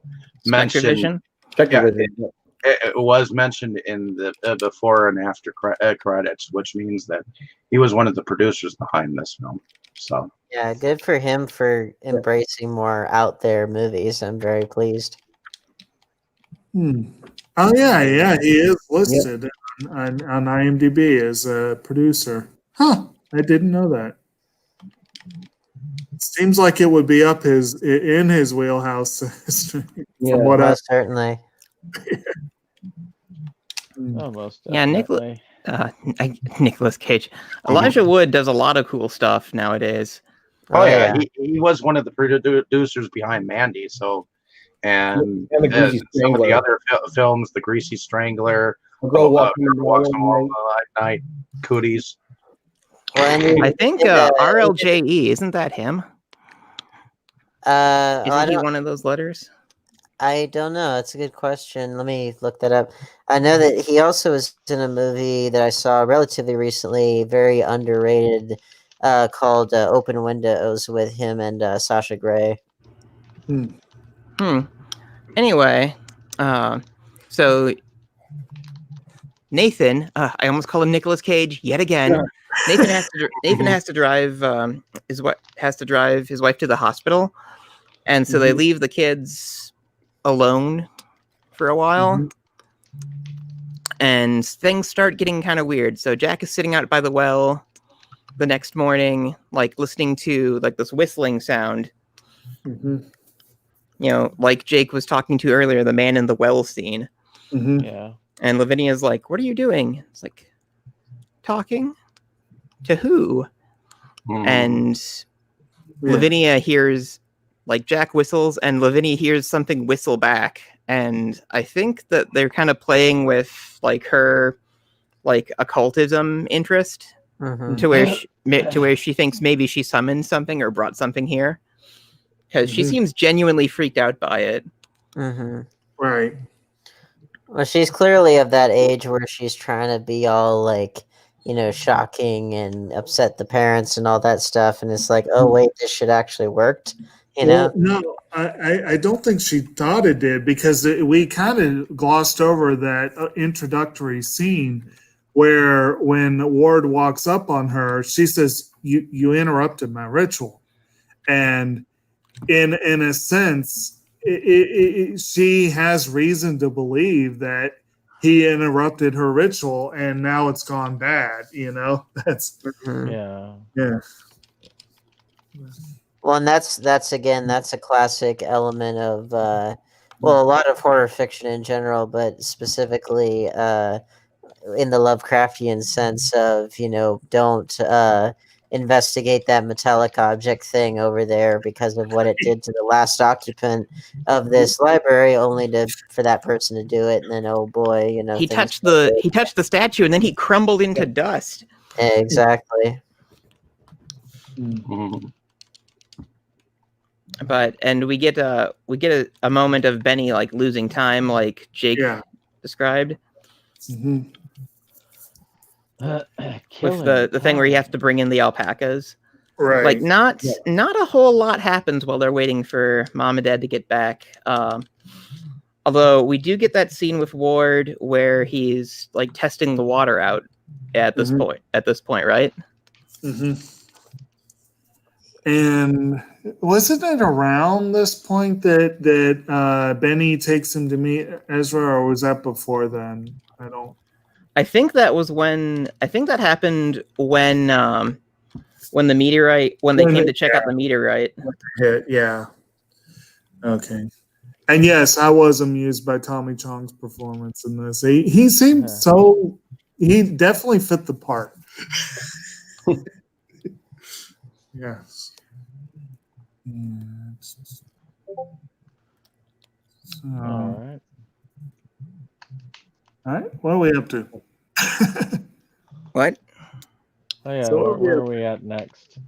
mentioned. It was mentioned in the before and after credits, which means that he was one of the producers behind this film. So
yeah, good for him for embracing more out there movies. I'm very pleased.
Oh yeah, he is listed on IMDb as a producer. Huh? I didn't know that. It seems like it would be in his wheelhouse.
Certainly.
Almost.
Yeah, Nicolas Cage. Elijah Wood does a lot of cool stuff nowadays.
Oh yeah, he was one of the producers behind Mandy. So, and some of the other films, The Greasy Strangler, Walks on Night, Cooties.
Well, I think RLJE, isn't that him? Isn't he one of those letters?
I don't know. That's a good question. Let me look that up. I know that he also was in a movie that I saw relatively recently, very underrated, called Open Windows, with him and Sasha Grey.
Anyway, so Nathan, I almost call him Nicolas Cage yet again. Nathan has to drive his wife to the hospital, and so they leave the kids alone for a while, and things start getting kind of weird. So Jack is sitting out by the well the next morning, like listening to like this whistling sound. You know, like Jake was talking to earlier, the man in the well scene.
Yeah.
And Lavinia's like, "What are you doing?" It's like, "Talking to who?" And Lavinia hears, like, Jack whistles, and Lavinia hears something whistle back. And I think that they're kind of playing with, like, her, like, occultism interest to where she thinks maybe she summoned something or brought something here. Because she seems genuinely freaked out by it.
Right.
Well, she's clearly of that age where she's trying to be all like, you know, shocking and upset the parents and all that stuff. And it's like, oh, wait, this shit actually worked. You know?
No, I don't think she thought it did, because we kind of glossed over that introductory scene where when Ward walks up on her, she says, you interrupted my ritual. And in a sense, she has reason to believe that he interrupted her ritual and now it's gone bad, you know? That's
Yeah.
Well, and that's a classic element of well, a lot of horror fiction in general, but specifically in the Lovecraftian sense of, you know, don't investigate that metallic object thing over there because of what it did to the last occupant of this library, only for that person to do it, and then, oh boy, you know,
He touched the statue, and then he crumbled into dust.
Exactly.
But we get a moment of Benny like losing time, like Jake described. With the thing where you have to bring in the alpacas.
right.
Like not a whole lot happens while they're waiting for Mom and Dad to get back. Although we do get that scene with Ward where he's like testing the water out at this point. At this point, right?
And wasn't it around this point that Benny takes him to meet Ezra, or was that before then?
I think that happened when the meteorite, when they came to check out the meteorite.
Hit, yeah. Okay. And yes, I was amused by Tommy Chong's performance in this. He seemed he definitely fit the part. Yes.
All
right. What are we up to?
What?
Oh yeah,
So
where are we at next?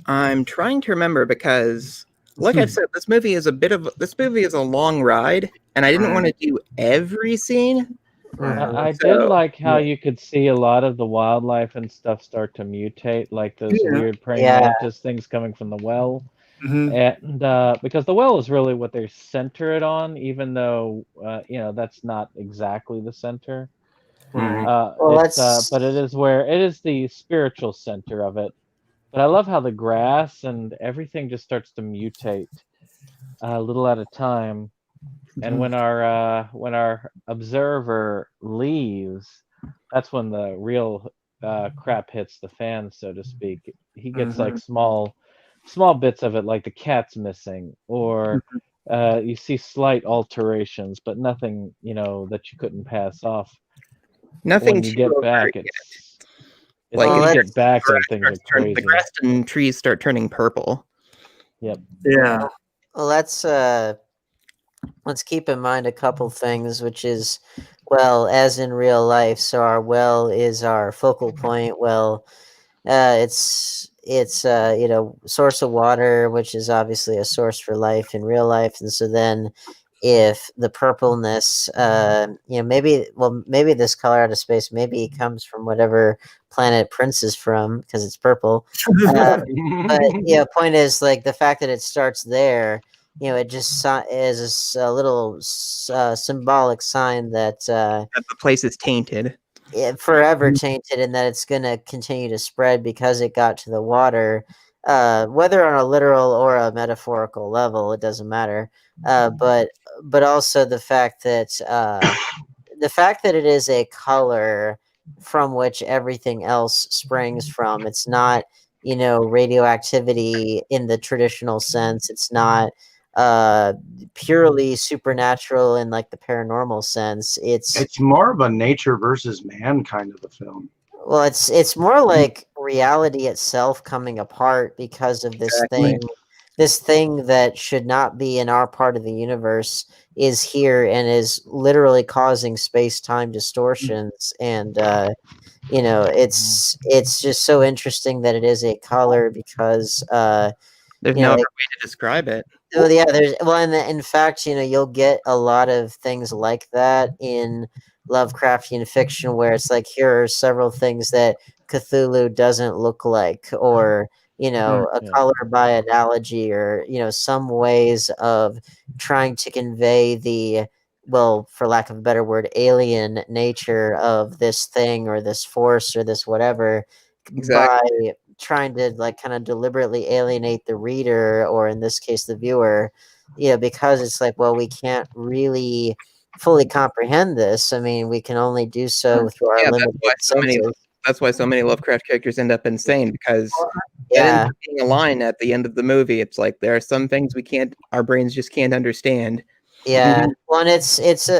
I'm trying to remember because, like I said, this movie is a long ride, and I didn't want to do every scene.
I did like how you could see a lot of the wildlife and stuff start to mutate, like those weird praying mantis things coming from the well. And because the well is really what they center it on, even though you know, that's not exactly the center. But it is the spiritual center of it. But I love how the grass and everything just starts to mutate a little at a time. And when our observer leaves, that's when the real crap hits the fan, so to speak. He gets like small bits of it, like the cat's missing, or you see slight alterations, but nothing, you know, that you couldn't pass off.
Nothing.
When you get back, it's
like
when you get back, things are crazy.
The grass and trees start turning purple.
Yep.
Yeah.
Well, let's keep in mind a couple things, which is, well, as in real life, so our well is our focal point. Well, it's you know, source of water, which is obviously a source for life in real life. And so then if the purpleness, you know, maybe this color out of space, maybe it comes from whatever planet Prince is from, because it's purple. But yeah, point is, like, the fact that it starts there, you know, it just is a little symbolic sign that
the place is tainted.
forever tainted, and that it's going to continue to spread because it got to the water, whether on a literal or a metaphorical level, it doesn't matter. But also the fact that it is a color from which everything else springs from. It's not, radioactivity in the traditional sense. It's not purely supernatural in like the paranormal sense.
It's more of a nature versus man kind of a film.
Well, it's more like reality itself coming apart because of this
Exactly.
thing that should not be in our part of the universe is here and is literally causing space-time distortions. And it's just so interesting that it is a color because
There's no other way to describe it.
well, yeah, and in fact, you'll get a lot of things like that in Lovecraftian fiction where it's like, here are several things that Cthulhu doesn't look like, or, a color by analogy, or, some ways of trying to convey the, well, for lack of a better word, alien nature of this thing or this force or this whatever by trying to like kind of deliberately alienate the reader, or in this case the viewer, because it's like, well, we can't really fully comprehend this. I mean, we can only do so through our limited senses.
That's why so many Lovecraft characters end up insane, because that ends up being a line at the end of the movie. It's like, there are some things our brains just can't understand.
Yeah. Well, and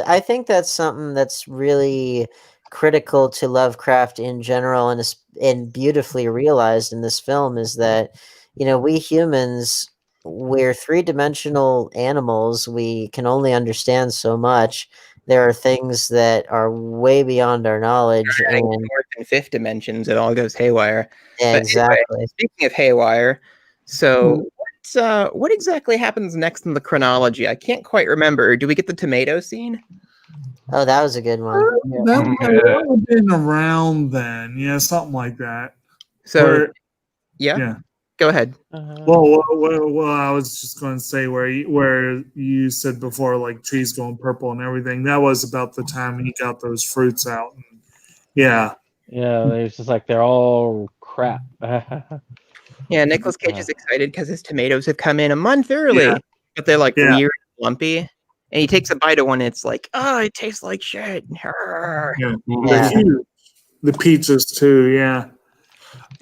I think that's something that's really critical to Lovecraft in general, and beautifully realized in this film, is that, we humans, we're three-dimensional animals. We can only understand so much. There are things that are way beyond our knowledge.
And fourth and fifth dimensions, it all goes haywire.
Exactly.
But anyway, speaking of haywire, so what exactly happens next in the chronology? I can't quite remember. Do we get the tomato scene?
Oh, that was a good one.
That might have been around then. Yeah, something like that.
So, yeah. Go ahead.
Well, I was just going to say where you said before, like trees going purple and everything. That was about the time he got those fruits out. And, yeah.
Yeah, it's just like they're all crap.
Yeah, Nicolas Cage is excited because his tomatoes have come in a month early, but they're like weird and lumpy. And he takes a bite of one, and it's like, oh, it tastes like shit.
Yeah. The pizzas too, yeah.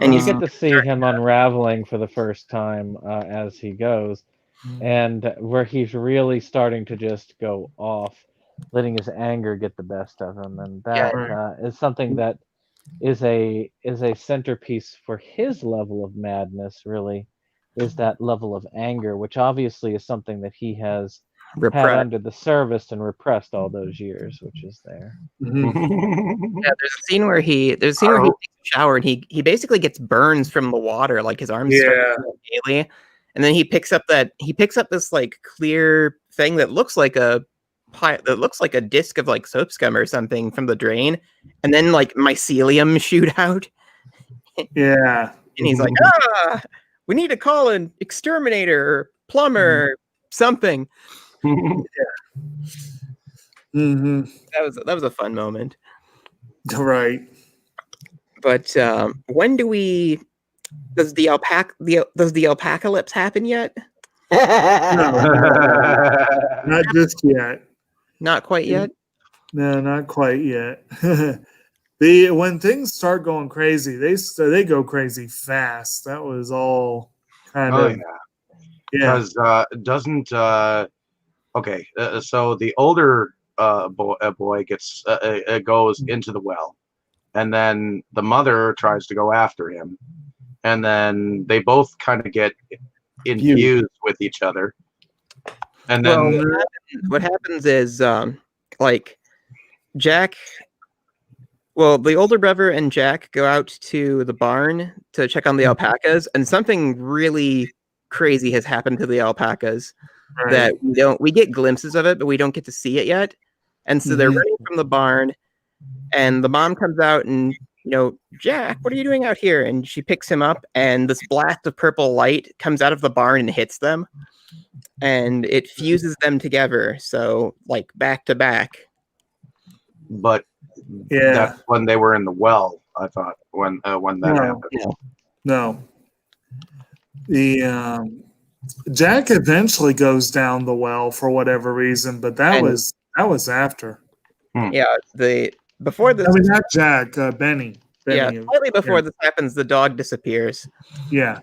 And you get to see him unraveling for the first time as he goes, and where he's really starting to just go off, letting his anger get the best of him, and that is something that is a centerpiece for his level of madness. Really, is that level of anger, which obviously is something that he has had under the service and repressed all those years, which is there.
Yeah, there's a scene where he takes a shower, and he basically gets burns from the water, like his arms start daily. And then he picks up this like clear thing that looks like a disc of like soap scum or something from the drain, and then like mycelium shoot out.
Yeah.
And he's like, we need to call an exterminator or plumber, something. That was a fun moment.
Right.
But when does the alpacalypse happen yet?
Not just yet.
Not quite yet?
No, not quite yet. When things start going crazy, they go crazy fast. That was all kind of
Because doesn't okay, so the older boy goes into the well, and then the mother tries to go after him, and then they both kind of get infused with each other, and then
what happens is like Jack. Well, the older brother and Jack go out to the barn to check on the alpacas, and something really crazy has happened to the alpacas. That we get glimpses of it, but we don't get to see it yet. And so they're running from the barn, and the mom comes out and, Jack, what are you doing out here? And she picks him up, and this blast of purple light comes out of the barn and hits them, and it fuses them together. So like back to back.
But
Yeah.
That's when they were in the well. I thought when that
No.
happened.
No. The Jack eventually goes down the well for whatever reason, but that
And-
was after.
Yeah, before this,
I mean, not Jack, Benny.
yeah,
Benny.
slightly before this happens, the dog disappears.
Yeah.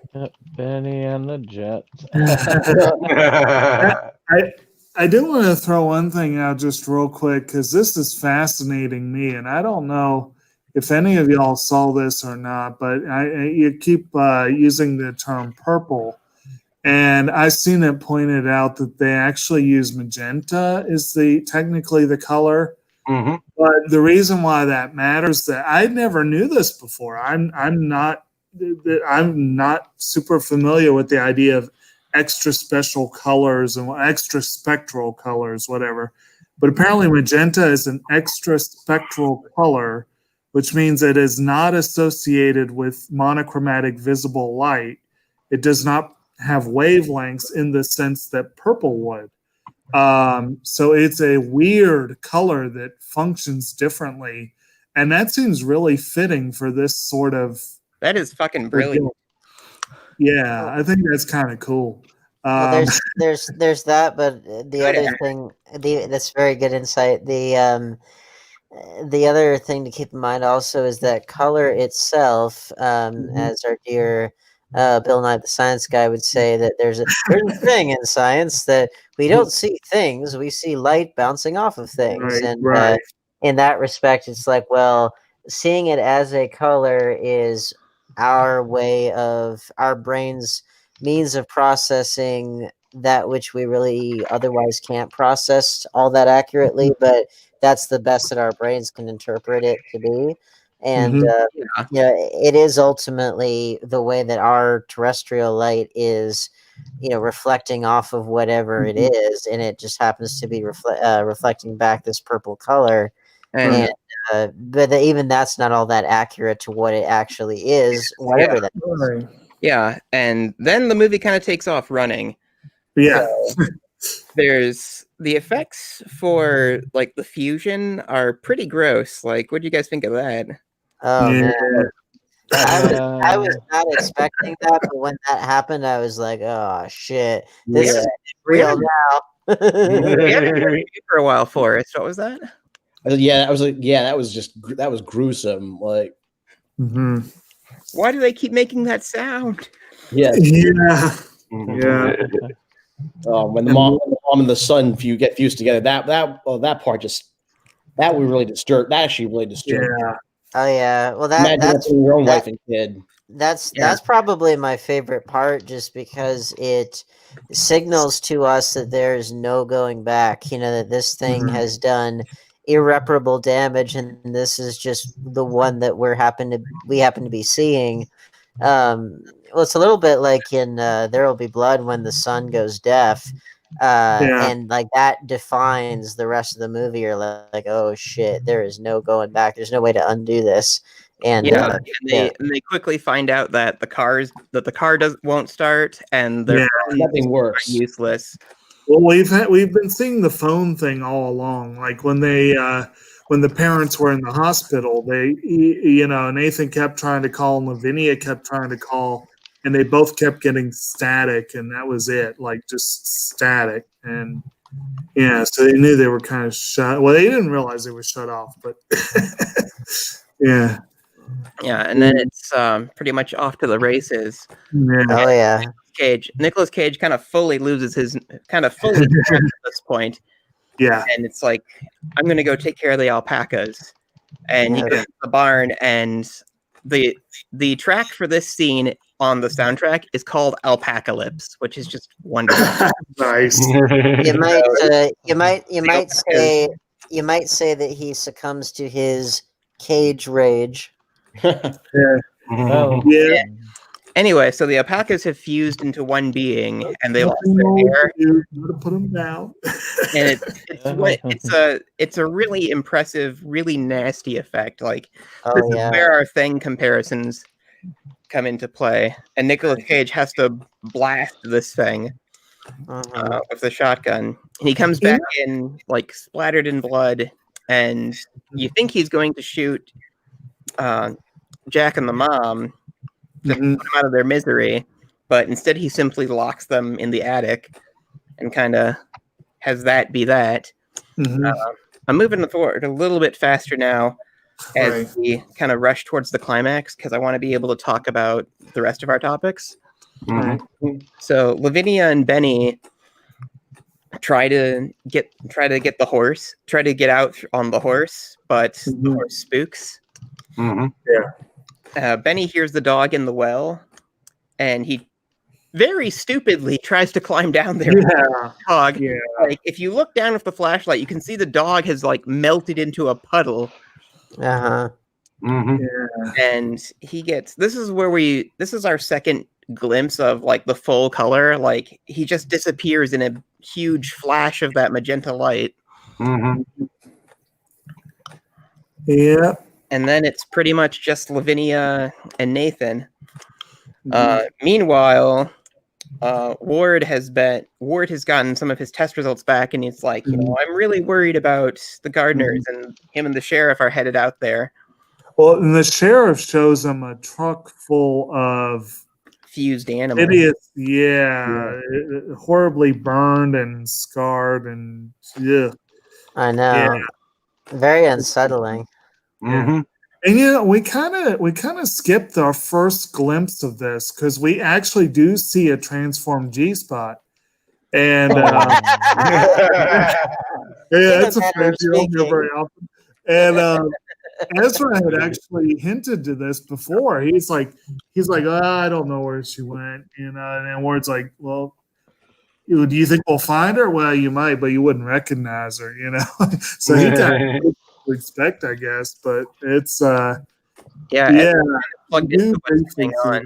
Benny and the Jets.
I do want to throw one thing out just real quick because this is fascinating me, and I don't know if any of y'all saw this or not, but you keep using the term purple, and I've seen it pointed out that they actually use magenta is technically the color.
Mm-hmm.
But the reason why that matters that I never knew this before. I'm not super familiar with the idea of extra special colors and extra spectral colors, whatever. But apparently magenta is an extra spectral color, which means it is not associated with monochromatic visible light. It does not have wavelengths in the sense that purple would. So it's a weird color that functions differently. And that seems really fitting for this sort of.
That is fucking brilliant.
Yeah, I think that's kind of cool.
Well, there's that, but the other thing, that's very good insight. The other thing to keep in mind also is that color itself, as our dear Bill Nye the Science Guy would say, that there's a thing in science that we don't see things, we see light bouncing off of things,
Right.
In that respect, it's like, well, seeing it as a color is our way of our brain's means of processing that which we really otherwise can't process all that accurately, but that's the best that our brains can interpret it to be. And it is ultimately the way that our terrestrial light is, reflecting off of whatever it is, and it just happens to be reflecting back this purple color.
And
but even that's not all that accurate to what it actually is, whatever that is.
yeah, and then the movie kind of takes off running.
Yeah.
So there's the effects for like the fusion are pretty gross. Like, what do you guys think of that?
Oh
Yeah.
man. I was not expecting that, but when that happened, I was like, "Oh shit, this is real now."
For a while, Forrest. What was that?
Yeah, that was gruesome. Like,
why do they keep making that sound?
Yeah. When the mom and the son get fused together, that part really disturbed. That actually really disturbed.
Yeah.
Oh yeah. Well,
that's your own wife and kid.
That's probably my favorite part, just because it signals to us that there is no going back. That this thing has done irreparable damage, and this is just the one that we happen to be seeing. Well, it's a little bit like in There Will Be Blood when the son goes deaf, and like that defines the rest of the movie. You're like, oh shit, there is no going back. There's no way to undo this. And
they quickly find out that the car won't start, and
nothing works.
Useless.
Well, we've been seeing the phone thing all along. Like when the parents were in the hospital, Nathan kept trying to call and Lavinia kept trying to call, and they both kept getting static, and that was it, like just static. And so they knew they were kind of shut. Well, they didn't realize they were shut off, but yeah.
Yeah, and then it's pretty much off to the races.
Yeah.
Oh yeah.
Nicolas Cage kind of fully loses his at this point.
Yeah.
And it's like, I'm gonna go take care of the alpacas. And he goes to the barn, and the track for this scene on the soundtrack is called Alpacalypse, which is just wonderful.
Nice.
You might say that he succumbs to his cage rage.
Yeah.
Anyway, so the alpacas have fused into one being, and they lost their hair.
You gotta put them down.
And it's a really impressive, really nasty effect. Like, this is where our Thing comparisons come into play. And Nicolas Cage has to blast this thing with the shotgun. And he comes back in, like, splattered in blood, and you think he's going to shoot Jack and the mom to put them out of their misery, but instead he simply locks them in the attic and kind of has that be that. I'm moving forward a little bit faster now as we kind of rush towards the climax because I want to be able to talk about the rest of our topics. So Lavinia and Benny try to get the horse, try to get out on the horse, but the horse spooks. Benny hears the dog in the well, and he very stupidly tries to climb down there. Dog. Like if you look down with the flashlight, you can see the dog has like melted into a puddle. And he gets. This is our second glimpse of like the full color. Like he just disappears in a huge flash of that magenta light.
Yeah.
And then it's pretty much just Lavinia and Nathan. Meanwhile, Ward has gotten some of his test results back, and he's like, I'm really worried about the gardeners, and him and the sheriff are headed out there.
Well, and the sheriff shows him a truck full of
fused animals.
Idiots, horribly burned and scarred, and
I know, very unsettling.
And we kind of skipped our first glimpse of this because we actually do see a transformed G-spot, and it's a phrase you don't hear very often. And Ezra had actually hinted to this before. He's like, I don't know where she went, and Ward's like, well, do you think we'll find her? Well, you might, but you wouldn't recognize her, So he kind of expect, I guess, but it's plugged into what's going on.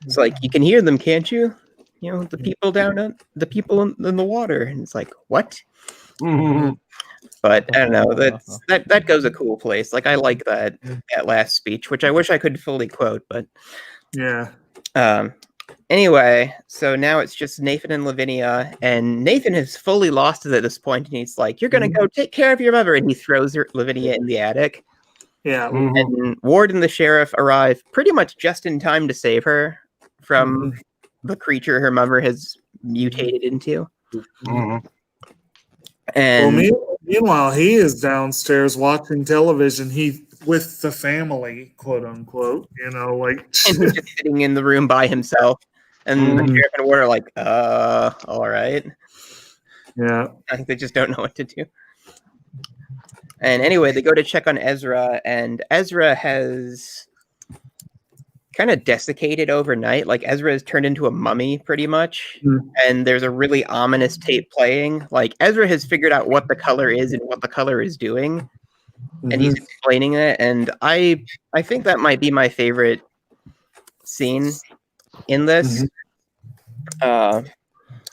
It's like you can hear them, can't you? The people the people in the water, and it's like what? But I don't know. That goes a cool place. Like I like that last speech, which I wish I could fully quote, but anyway, so now it's just Nathan and Lavinia, and Nathan has fully lost it at this point, and he's like, "You're gonna go take care of your mother," and he throws Lavinia in the attic. And Ward and the sheriff arrive pretty much just in time to save her from the creature her mother has mutated into. And meanwhile, he is downstairs watching television. With the family, quote unquote, and he's
just sitting in the room by himself. And the sheriff and Ward are like, all right.
Yeah.
I think they just don't know what to do. And anyway, they go to check on Ezra, and Ezra has kind of desiccated overnight. Like Ezra has turned into a mummy pretty much. And there's a really ominous tape playing. Like Ezra has figured out what the color is and what the color is doing. And he's explaining it. And I think that might be my favorite scene in this. I'm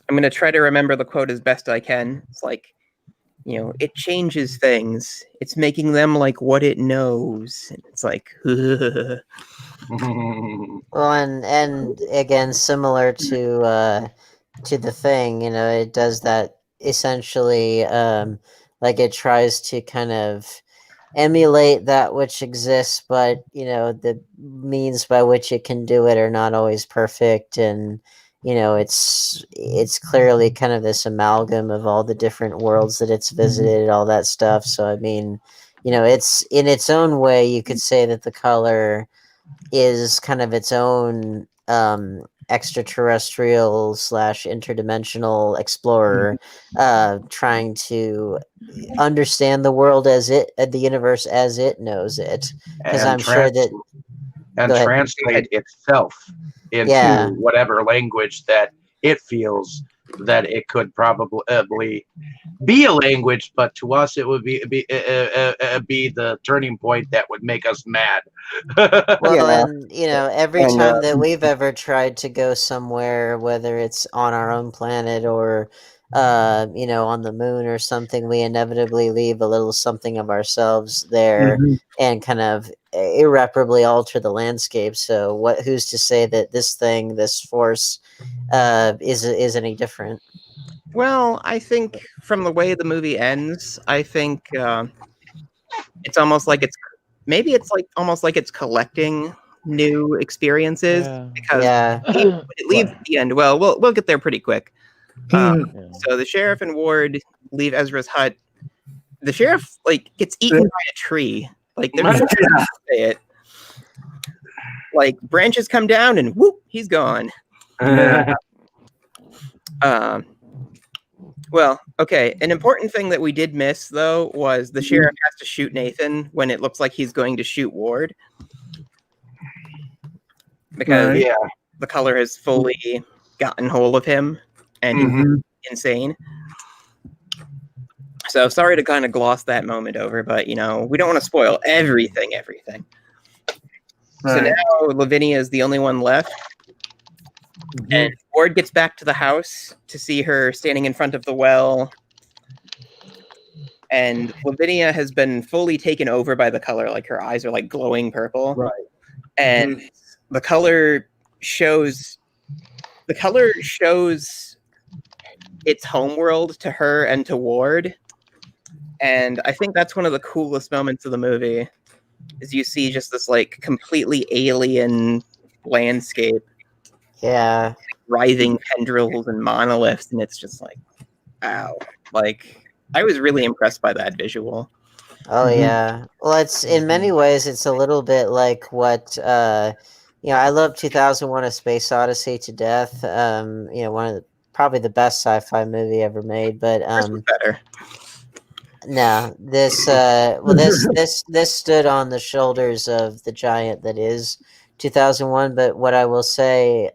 going to try to remember the quote as best I can. It's like, it changes things. It's making them like what it knows. And it's like,
well, and again, similar to the Thing, it does that essentially. Like it tries to kind of emulate that which exists, but the means by which it can do it are not always perfect, and it's clearly kind of this amalgam of all the different worlds that it's visited, all that stuff. So I mean, it's in its own way, you could say that the color is kind of its own extraterrestrial / interdimensional explorer, trying to understand the world the universe as it knows it. Because I'm sure that
translate itself into whatever language that it feels that it could probably be a language, but to us it would be the turning point that would make us mad.
Well, and every time that we've ever tried to go somewhere, whether it's on our own planet or on the moon or something, we inevitably leave a little something of ourselves there and kind of irreparably alter the landscape. So who's to say that this force is any different?
Well, I think from the way the movie ends, I think it's almost like almost like it's collecting new experiences
Yeah.
because
Yeah.
when it leaves at the end. Well, we'll get there pretty quick.
Yeah.
So the sheriff and Ward leave Ezra's hut. The sheriff gets eaten by a tree. Like there's no way to say it. Like branches come down and whoop, he's gone. Well, okay. An important thing that we did miss though was the sheriff has to shoot Nathan when it looks like he's going to shoot Ward because
Yeah.
the color has fully gotten hold of him and he's insane. So sorry to kind of gloss that moment over, but we don't want to spoil everything. So now Lavinia is the only one left. And Ward gets back to the house to see her standing in front of the well. And Lavinia has been fully taken over by the color. Like her eyes are like glowing purple.
Right.
And the color shows its homeworld to her and to Ward. And I think that's one of the coolest moments of the movie is you see just this like completely alien landscape.
Yeah.
Writhing tendrils and monoliths, and it's just like, wow. Like, I was really impressed by that visual.
Oh yeah. Well, it's in many ways it's a little bit like what I love 2001: A Space Odyssey to death. One of probably the best sci-fi movie ever made, but
This was better.
no, this stood on the shoulders of the giant that is 2001. But what I will say,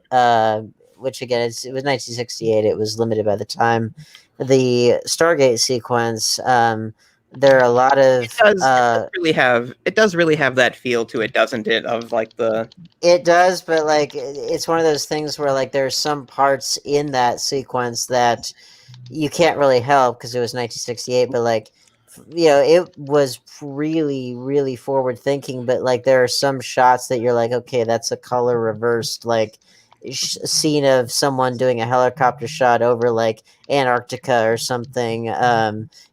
which again, it was 1968. It was limited by the time. The Stargate sequence. There are a lot of.
It does really have that feel to it, doesn't it? Of like the.
It does, but like it's one of those things where like there are some parts in that sequence that you can't really help because it was 1968. But like, it was really, really forward thinking. But like, there are some shots that you're like, okay, that's a color reversed like scene of someone doing a helicopter shot over like Antarctica or something.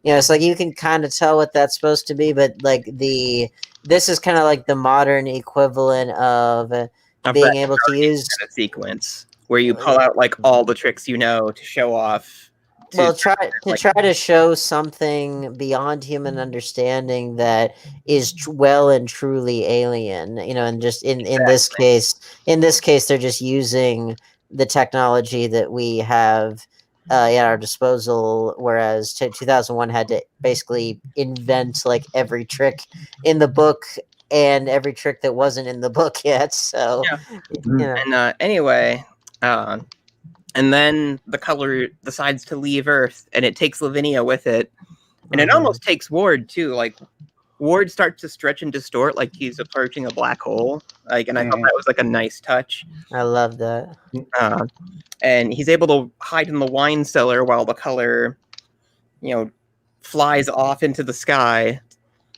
It's like you can kind of tell what that's supposed to be, but like this is kind of like the modern equivalent of being able to use
a sequence where you pull out like all the tricks to show off.
Try to show something beyond human understanding that is well and truly alien, and just in this case, they're just using the technology that we have at our disposal, whereas 2001 had to basically invent like every trick in the book and every trick that wasn't in the book yet. So,
and anyway. And then the color decides to leave Earth, and it takes Lavinia with it. And it almost takes Ward, too. Like, Ward starts to stretch and distort like he's approaching a black hole. Like, and I thought that was, like, a nice touch.
I love that.
And he's able to hide in the wine cellar while the color, flies off into the sky.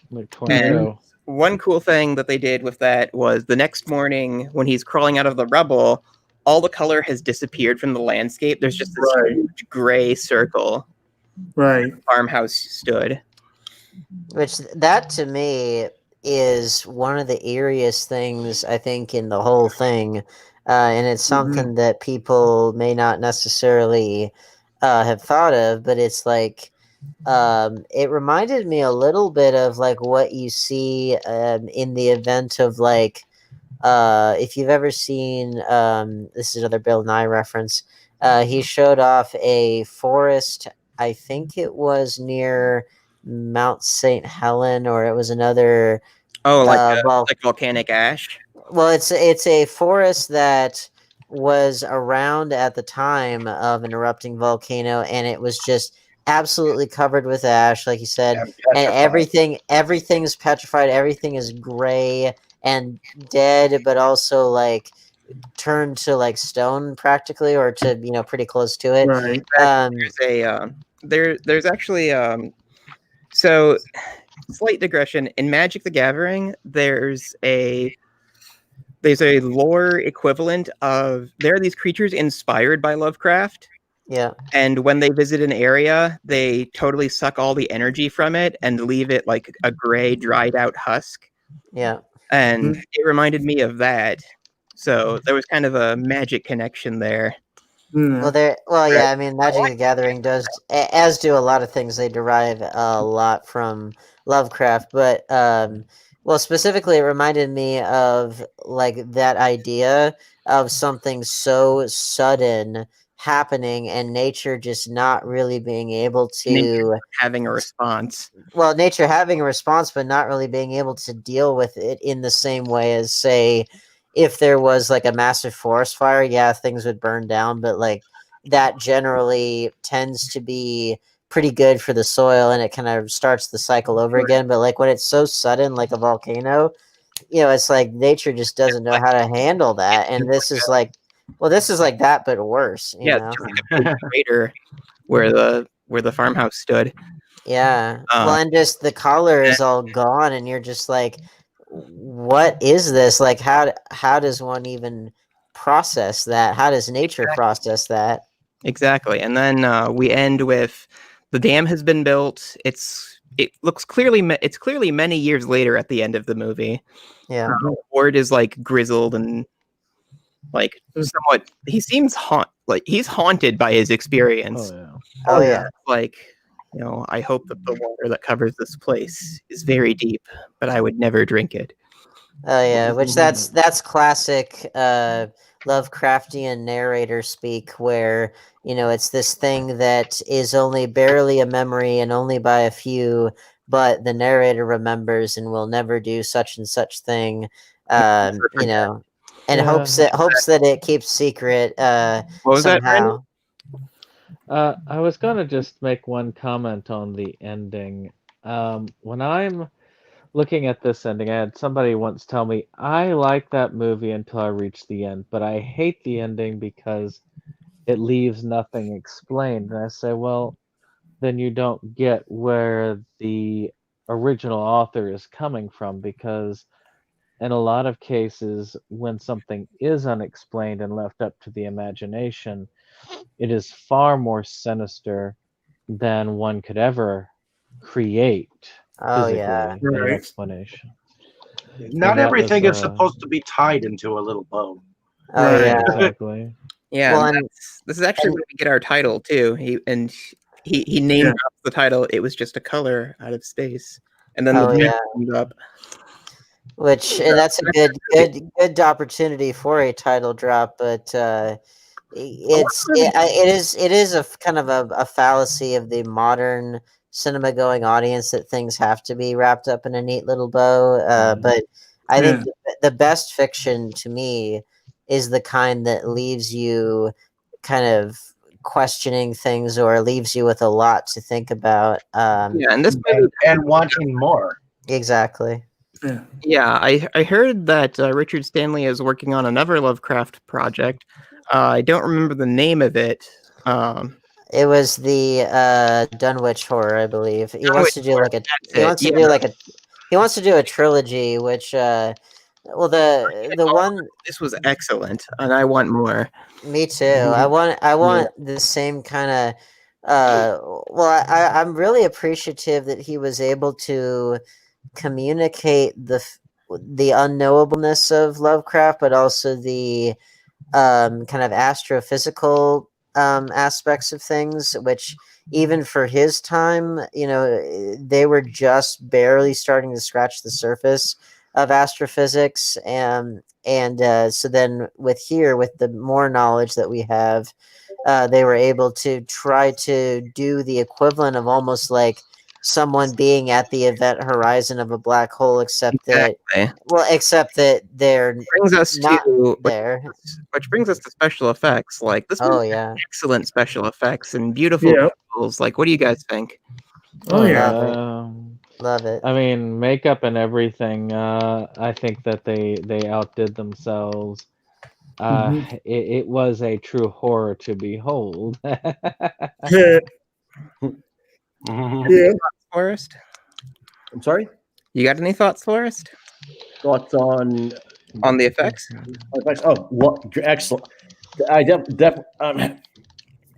Like tornado.
And one cool thing that they did with that was the next morning when he's crawling out of the rubble, all the color has disappeared from the landscape. There's just this huge gray circle.
Right.
The farmhouse stood.
Which that to me is one of the eeriest things I think in the whole thing. And it's something that people may not necessarily have thought of, but it's like it reminded me a little bit of like what you see in the event of like if you've ever seen, this is another Bill Nye reference, he showed off a forest, I think it was near Mount St. Helen, or it was another...
like volcanic ash?
Well, it's a forest that was around at the time of an erupting volcano, and it was just absolutely covered with ash, like you said, and everything's petrified, everything is gray and dead, but also like turned to like stone practically, or to pretty close to it.
Right. There's actually so slight digression in Magic the Gathering. There's a lore equivalent of there are these creatures inspired by Lovecraft,
Yeah.
And when they visit an area, they totally suck all the energy from it and leave it like a gray, dried out husk.
Yeah.
And it reminded me of that. So there was kind of a magic connection there.
Yeah, I mean, Magic the Gathering does, as do a lot of things, they derive a lot from Lovecraft, but, well, specifically, it reminded me of, like, that idea of something so sudden happening and nature just not really being able to
having a response.
Well, nature having a response, but not really being able to deal with it in the same way as, say, if there was like a massive forest fire, yeah, things would burn down, but like that generally tends to be pretty good for the soil and it kind of starts the cycle over again. But like when it's so sudden, like a volcano, it's like nature just doesn't know how to handle that. And this is like, this is like that, but worse. You know?
Just like a crater where the farmhouse stood.
Yeah. Well, and just the color is all gone, and you're just like, what is this? Like, how does one even process that? How does nature process that?
Exactly. And then we end with the dam has been built. It's clearly many years later at the end of the movie.
Yeah.
Ward is like grizzled and like somewhat. He seems he's haunted by his experience.
Oh yeah.
Like, I hope that the water that covers this place is very deep, but I would never drink it.
Oh yeah, which that's classic Lovecraftian narrator speak, where it's this thing that is only barely a memory and only by a few, but the narrator remembers and will never do such and such thing. And hopes that it keeps secret
what was
somehow.
I was gonna just make one comment on the ending. When I'm looking at this ending, I had somebody once tell me, I like that movie until I reach the end, but I hate the ending because it leaves nothing explained. And I say, well, then you don't get where the original author is coming from, because in a lot of cases, when something is unexplained and left up to the imagination, it is far more sinister than one could ever create physically an explanation.
Not everything is supposed to be tied into a little bow.
Oh yeah,
exactly.
Yeah, well, this is actually where we get our title too. He named the title. It was just a color out of space, and then named up.
Which that's a good opportunity for a title drop, but it is a kind of a fallacy of the modern cinema going audience that things have to be wrapped up in a neat little bow. But I think the best fiction to me is the kind that leaves you kind of questioning things or leaves you with a lot to think about.
And this
and wanting more.
Exactly.
Yeah, I heard that Richard Stanley is working on another Lovecraft project. I don't remember the name of it.
It was the Dunwich horror, I believe. He wants to do he wants to do a trilogy, which the one
this was excellent, and I want more.
Me too. I want the same kind of I'm really appreciative that he was able to communicate the unknowableness of Lovecraft, but also the kind of astrophysical aspects of things, which even for his time, they were just barely starting to scratch the surface of astrophysics, and so then with the more knowledge that we have, they were able to try to do the equivalent of almost like someone being at the event horizon of a black hole, except that they're there.
Which brings us to special effects. Like this excellent special effects and beautiful visuals. Like, what do you guys think?
Love it.
I mean, makeup and everything. I think that they outdid themselves. It was a true horror to behold.
Forrest?
I'm sorry?
You got any thoughts, Forrest?
Thoughts on
the effects?
Oh, excellent.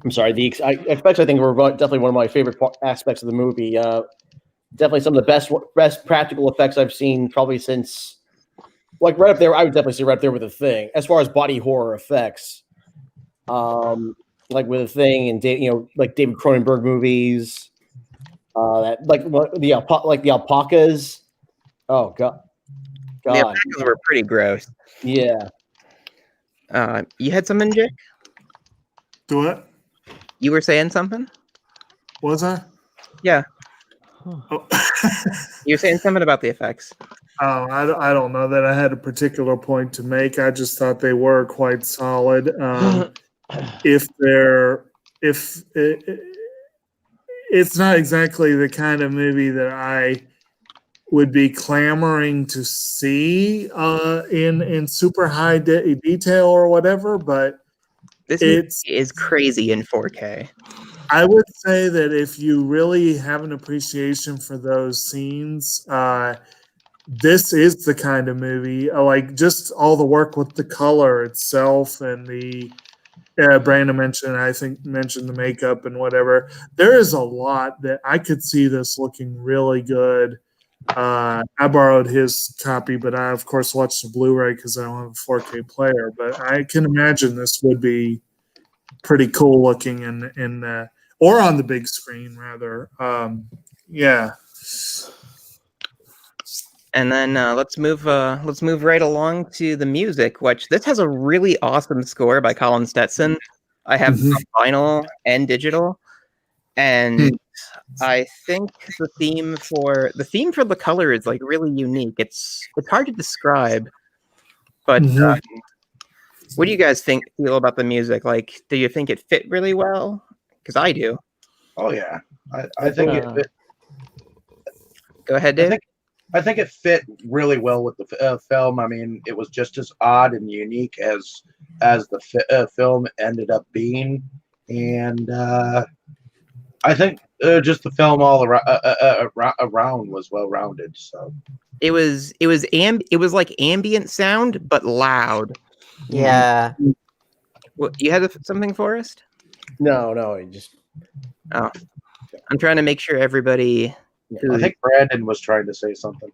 I'm sorry. Especially I think were definitely one of my favorite aspects of the movie. Definitely some of the best practical effects I've seen probably since, like right up there. I would definitely say right up there with The Thing as far as body horror effects. Like with The Thing and like David Cronenberg movies. That like the alpacas. Oh God.
The alpacas were pretty gross.
Yeah.
You had something, Jake?
Do what?
You were saying something?
Was I?
Yeah.
Oh.
You were saying something about the effects.
Oh, I don't know that I had a particular point to make. I just thought they were quite solid. It's not exactly the kind of movie that I would be clamoring to see in super high detail or whatever, but
this movie is crazy in 4K.
I would say that if you really have an appreciation for those scenes, this is the kind of movie, like just all the work with the color itself and the Brandon mentioned the makeup and whatever. There is a lot that I could see this looking really good. I borrowed his copy, but I of course watched the Blu-ray because I don't have a 4K player. But I can imagine this would be pretty cool looking in or on the big screen rather. Yeah.
And then let's move right along to the music, which this has a really awesome score by Colin Stetson. I have vinyl and digital, and I think the theme for the color is like really unique. It's hard to describe, but what do you guys feel about the music? Like, do you think it fit really well? Because I do.
Oh yeah, I think it fit.
Go ahead, Dave.
I think it fit really well with the film. I mean, it was just as odd and unique as the film ended up being, and I think just the film all around was well rounded. So
it was like ambient sound but loud.
Yeah.
What, you had something, Forrest?
No, just.
Oh, I'm trying to make sure everybody.
I think Brandon was trying to say something.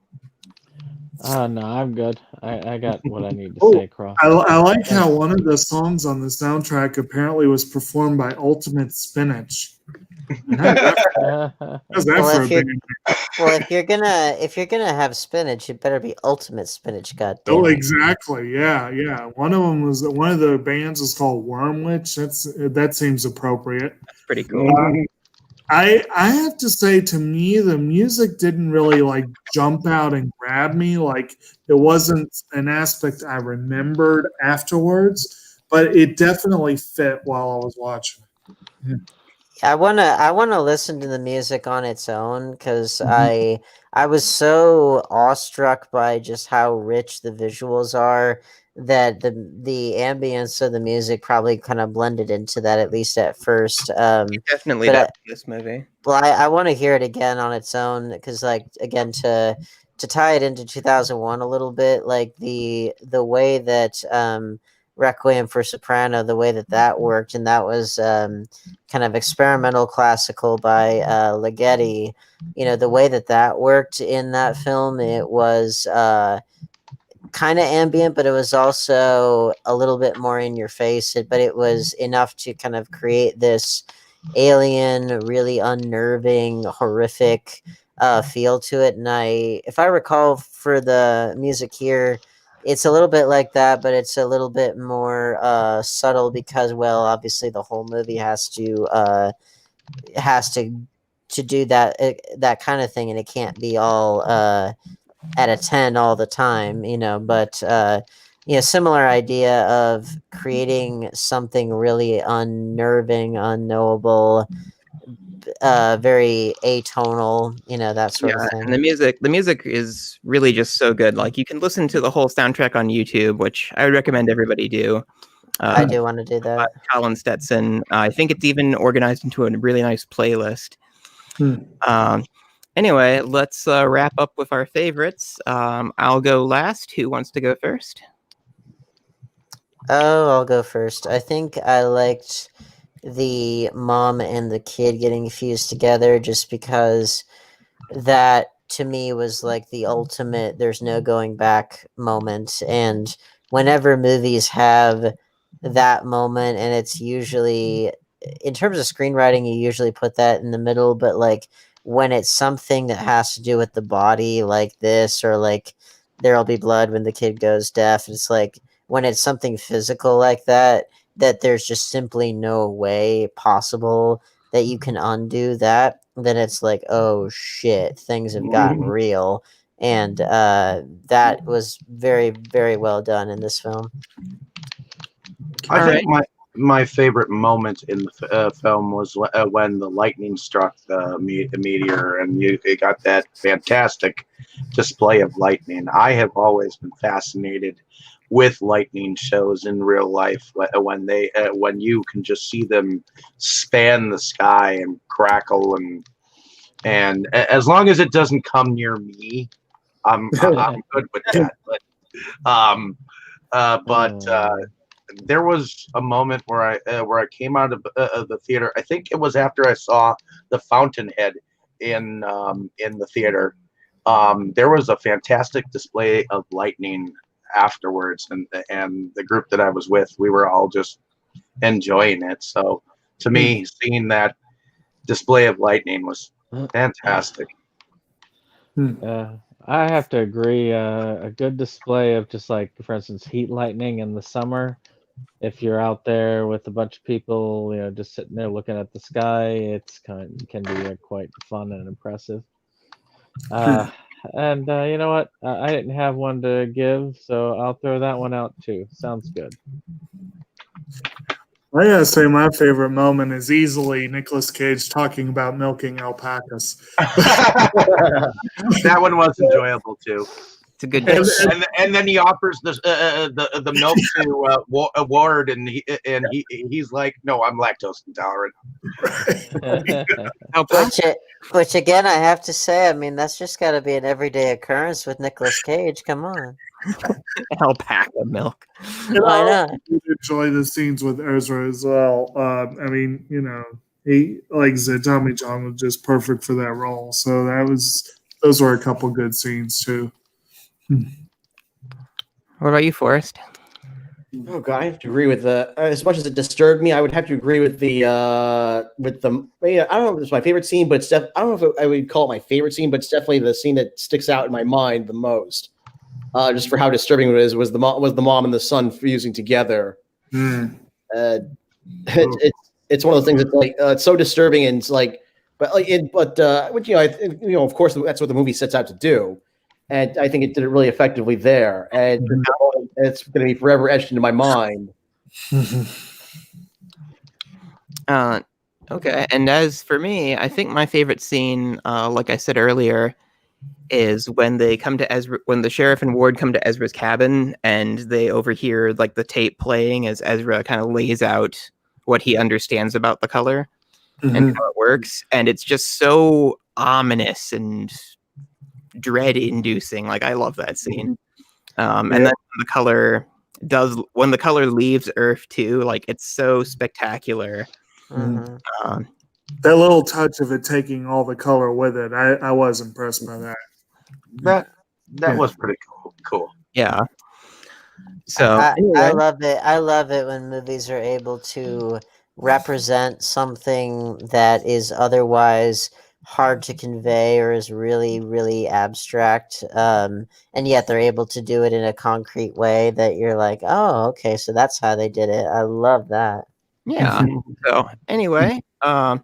No, I'm good. I got what I need to say across.
I like how one of the songs on the soundtrack apparently was performed by Ultimate Spinach. How's that for a band?
Well, if you're gonna have spinach, it better be ultimate spinach. God damn
Oh,
it.
exactly. Yeah. One of the bands was called Wormwitch. That seems appropriate.
That's pretty cool.
I have to say, to me, the music didn't really like jump out and grab me. Like it wasn't an aspect I remembered afterwards, but it definitely fit while I was watching.
I wanna listen to the music on its own because I was so awestruck by just how rich the visuals are that the ambience of the music probably kind of blended into that, at least at first.
Definitely in this movie.
Well, I want to hear it again on its own because, like, again, to tie it into 2001 a little bit, like the way that Requiem for Soprano, the way that worked, and that was kind of experimental classical by Ligeti. You know, the way that worked in that film, it was kind of ambient, but it was also a little bit more in your face. But it was enough to kind of create this alien, really unnerving, horrific feel to it. And if I recall, for the music here, it's a little bit like that, but it's a little bit more subtle because, well, obviously the whole movie has to do that kind of thing, and it can't be all at a 10 all the time, you know. But similar idea of creating something really unnerving, unknowable, very atonal, that sort of thing.
And the music is really just so good. Like, you can listen to the whole soundtrack on YouTube, which I would recommend everybody do.
I do want to do that.
Colin Stetson. I think it's even organized into a really nice playlist. Anyway, let's wrap up with our favorites. I'll go last. Who wants to go first?
Oh, I'll go first. I think I liked the mom and the kid getting fused together, just because that to me was like the ultimate there's no going back moment. And whenever movies have that moment, and it's usually in terms of screenwriting, you usually put that in the middle, but like when it's something that has to do with the body like this, or like There'll Be Blood when the kid goes deaf, it's like when it's something physical like that, that there's just simply no way possible that you can undo that, then it's like, oh shit, things have gotten real. And that was very, very well done in this film.
I think my favorite moment in the film was when the lightning struck the meteor, and you got that fantastic display of lightning. I have always been fascinated with lightning shows in real life when you can just see them span the sky and crackle, and as long as it doesn't come near me, I'm good with that. But there was a moment where I came out of the theater. I think it was after I saw the Fountainhead in the theater. There was a fantastic display of lightning afterwards, and the group that I was with, we were all just enjoying it. So to me, seeing that display of lightning was fantastic.
I have to agree. A good display of just like, for instance, heat lightning in the summer. If you're out there with a bunch of people, just sitting there looking at the sky, it's can be quite fun and impressive. And you know what? I didn't have one to give, so I'll throw that one out too. Sounds good.
I gotta say, my favorite moment is easily Nicolas Cage talking about milking alpacas.
That one was enjoyable too.
It's a good
and then he offers the milk to Ward, and he's like, "No, I'm lactose intolerant."
Which again, I have to say, I mean, that's just got to be an everyday occurrence with Nicolas Cage. Come on,
alpaca milk.
Why not?
I enjoy the scenes with Ezra as well. I mean, he, like I said, Tommy John was just perfect for that role. So those were a couple good scenes too.
What about you, Forrest?
Oh god, I have to agree with as much as it disturbed me, I would have to agree with the I don't know if it's my favorite scene, but I don't know if I would call it my favorite scene, but it's definitely the scene that sticks out in my mind the most. Just for how disturbing it was the mom and the son fusing together. It's one of those things that's like it's so disturbing, and it's like, which of course that's what the movie sets out to do. And I think it did it really effectively there. And it's going to be forever etched into my mind.
Okay. And as for me, I think my favorite scene, like I said earlier, is when they come to Ezra, when the sheriff and Ward come to Ezra's cabin, and they overhear like the tape playing as Ezra kind of lays out what he understands about the color and how it works. And it's just so ominous and dread-inducing. Like, I love that scene. And then when the color leaves Earth too, like, it's so spectacular.
That little touch of it taking all the color with it, I was impressed by that.
That was pretty cool.
Yeah. So
anyway. I love it when movies are able to represent something that is otherwise hard to convey or is really, really abstract, and yet they're able to do it in a concrete way that you're like, oh, okay, so that's how they did it. I love that.
Yeah. So anyway, I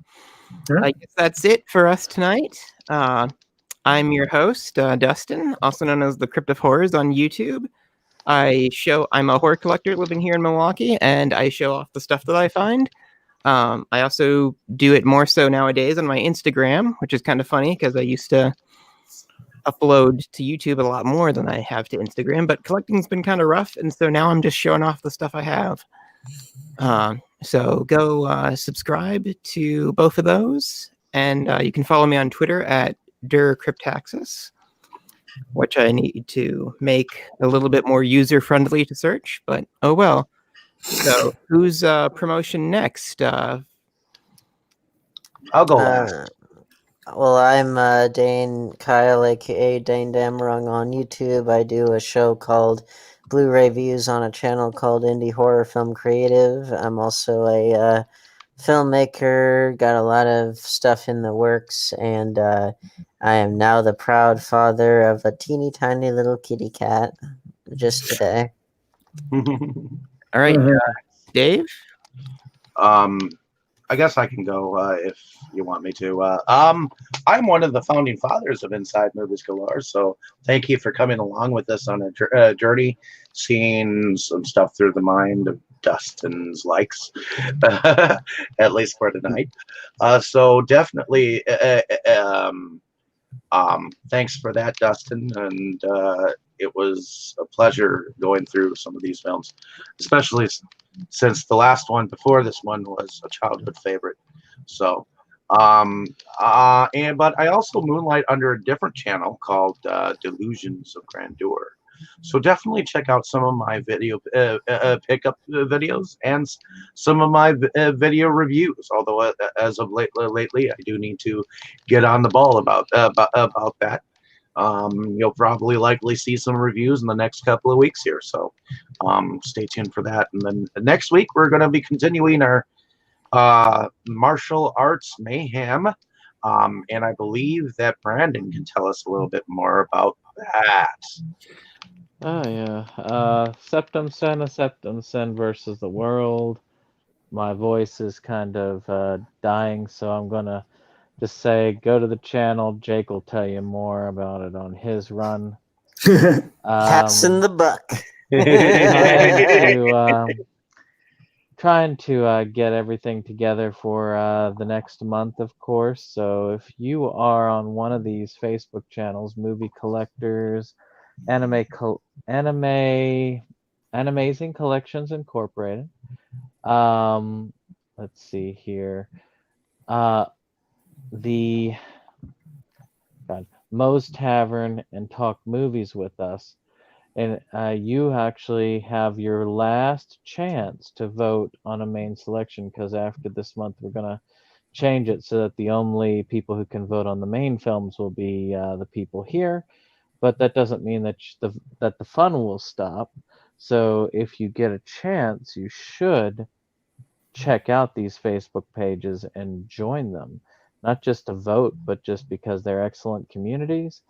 guess that's it for us tonight. I'm your host, Dustin, also known as the Crypt of Horrors on YouTube. I'm a horror collector living here in Milwaukee, and I show off the stuff that I find. I also do it more so nowadays on my Instagram, which is kind of funny because I used to upload to YouTube a lot more than I have to Instagram, but collecting's been kind of rough, and so now I'm just showing off the stuff I have. So go subscribe to both of those, and you can follow me on Twitter at DurCryptaxis, which I need to make a little bit more user-friendly to search, but oh well. So who's promotion next?
I'll go last.
Well, I'm Dane Kyle, aka Dane Damrung on YouTube. I do a show called Blu-ray Views on a channel called Indie Horror Film Creative. I'm also a filmmaker, got a lot of stuff in the works, and I am now the proud father of a teeny tiny little kitty cat just today.
All right, Dave?
I guess I can go if you want me to. I'm one of the founding fathers of Inside Movies Galore, so thank you for coming along with us on a journey, seeing some stuff through the mind of Dustin's likes, at least for tonight. So definitely, thanks for that, Dustin, and it was a pleasure going through some of these films, especially since the last one before this one was a childhood favorite. So, but I also moonlight under a different channel called Delusions of Grandeur. So definitely check out some of my video pickup videos and some of my video reviews. Although as of lately, I do need to get on the ball about that. You'll probably likely see some reviews in the next couple of weeks here, so stay tuned for that. And then next week we're going to be continuing our martial arts mayhem, and I believe that Brandon can tell us a little bit more about that.
Oh yeah, Septum Sen versus the World. My voice is kind of dying, so I'm gonna just say go to the channel. Jake will tell you more about it on his run.
Caps in the buck.
Trying to get everything together for the next month, of course. So if you are on one of these Facebook channels, Movie Collectors, Animazing Collections Incorporated. Let's see here. The Moe's Tavern and Talk Movies with Us. And you actually have your last chance to vote on a main selection, because after this month we're going to change it so that the only people who can vote on the main films will be the people here. But that doesn't mean that the fun will stop. So if you get a chance, you should check out these Facebook pages and join them. Not just to vote, but just because they're excellent communities.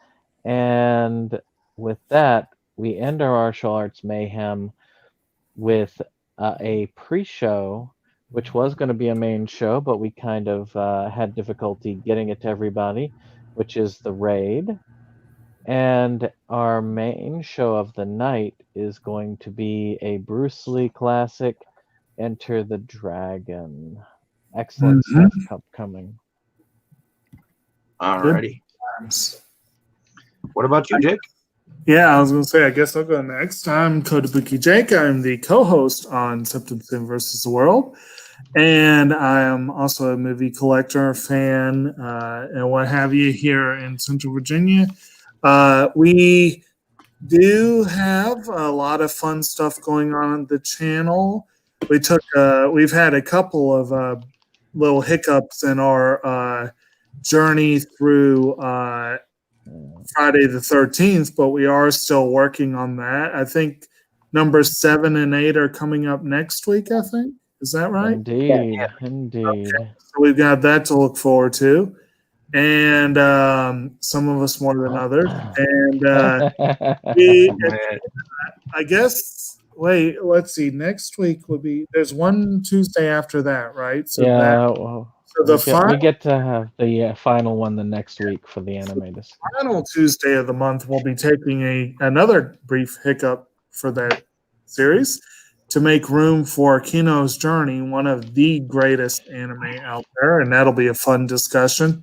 And with that, we end our martial arts mayhem with a pre-show, which was going to be a main show, but we kind of had difficulty getting it to everybody, which is The Raid. And our main show of the night is going to be a Bruce Lee classic, Enter the Dragon. Excellent stuff coming.
Alrighty. What about you, Jake?
Yeah, I was going to say, I guess I'll go next. I'm Kotobuki Jake. I'm the co-host on Septum Sin versus the World. And I am also a movie collector, fan, and what have you here in Central Virginia. We do have a lot of fun stuff going on the channel. We've had a couple of little hiccups in our journey through Friday the 13th, but we are still working on that. I think numbers 7 and 8 are coming up next week, I think. Is that right?
Indeed.
Okay. So we've got that to look forward to. And some of us more than others. And I guess, let's see. Next week would be, there's one Tuesday after that, right? So
we get to have the final one the next week for the animators.
Final Tuesday of the month, we'll be taking another brief hiccup for that series to make room for Kino's Journey, one of the greatest anime out there, and that'll be a fun discussion.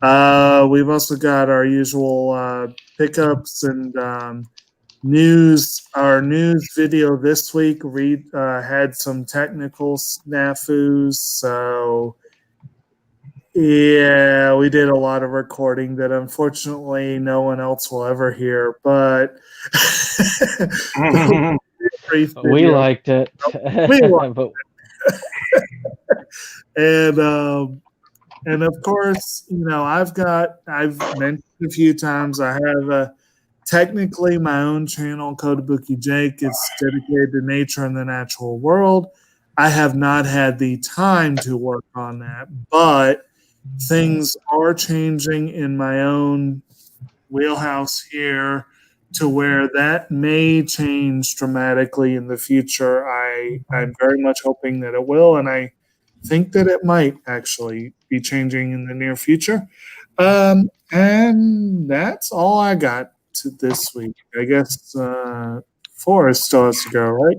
We've also got our usual pickups and news. Our news video this week had some technical snafus, so yeah, we did a lot of recording that unfortunately no one else will ever hear, but
we liked it.
We liked it. And And of course, I've mentioned a few times, I have technically my own channel, Kotobuki Jake. It's dedicated to nature and the natural world. I have not had the time to work on that, but things are changing in my own wheelhouse here to where that may change dramatically in the future. I'm very much hoping that it will, and I think that it might actually be changing in the near future. And that's all I got this week. I guess Forrest still has to go, right?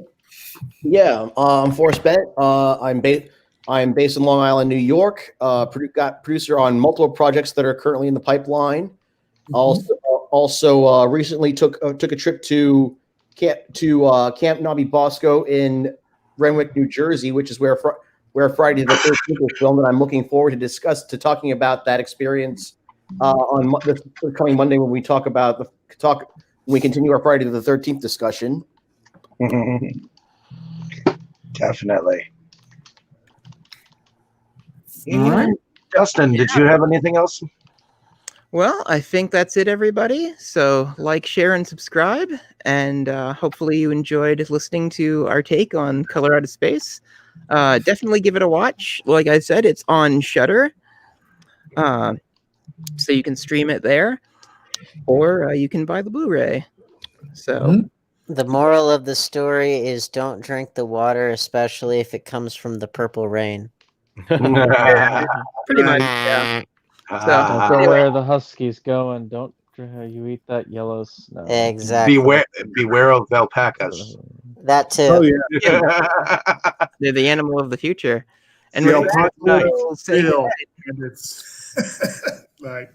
Yeah, I'm Forrest Bennett. I'm based in Long Island, New York. Got producer on multiple projects that are currently in the pipeline. Also, recently took a trip to Camp Nabi Bosco in Renwick, New Jersey, which is where Friday the 13th was filmed, and I'm looking forward to talking about that experience on this coming Monday when we when we continue our Friday the 13th discussion.
Definitely.
All right.
Justin, did you have anything else?
Well, I think that's it, everybody. So like, share, and subscribe. And hopefully you enjoyed listening to our take on Color Out of Space. Definitely give it a watch. Like I said, it's on Shudder. So you can stream it there. Or you can buy the Blu-ray. So...
The moral of the story is don't drink the water, especially if it comes from the purple rain.
Pretty much, yeah.
Don't go where the Huskies go, and don't you eat that yellow snow.
Exactly.
Beware of alpacas.
That too.
Oh yeah.
They're the animal of the future. And
The
with that,
alpaca
we'll say
still,
goodnight.
and it's like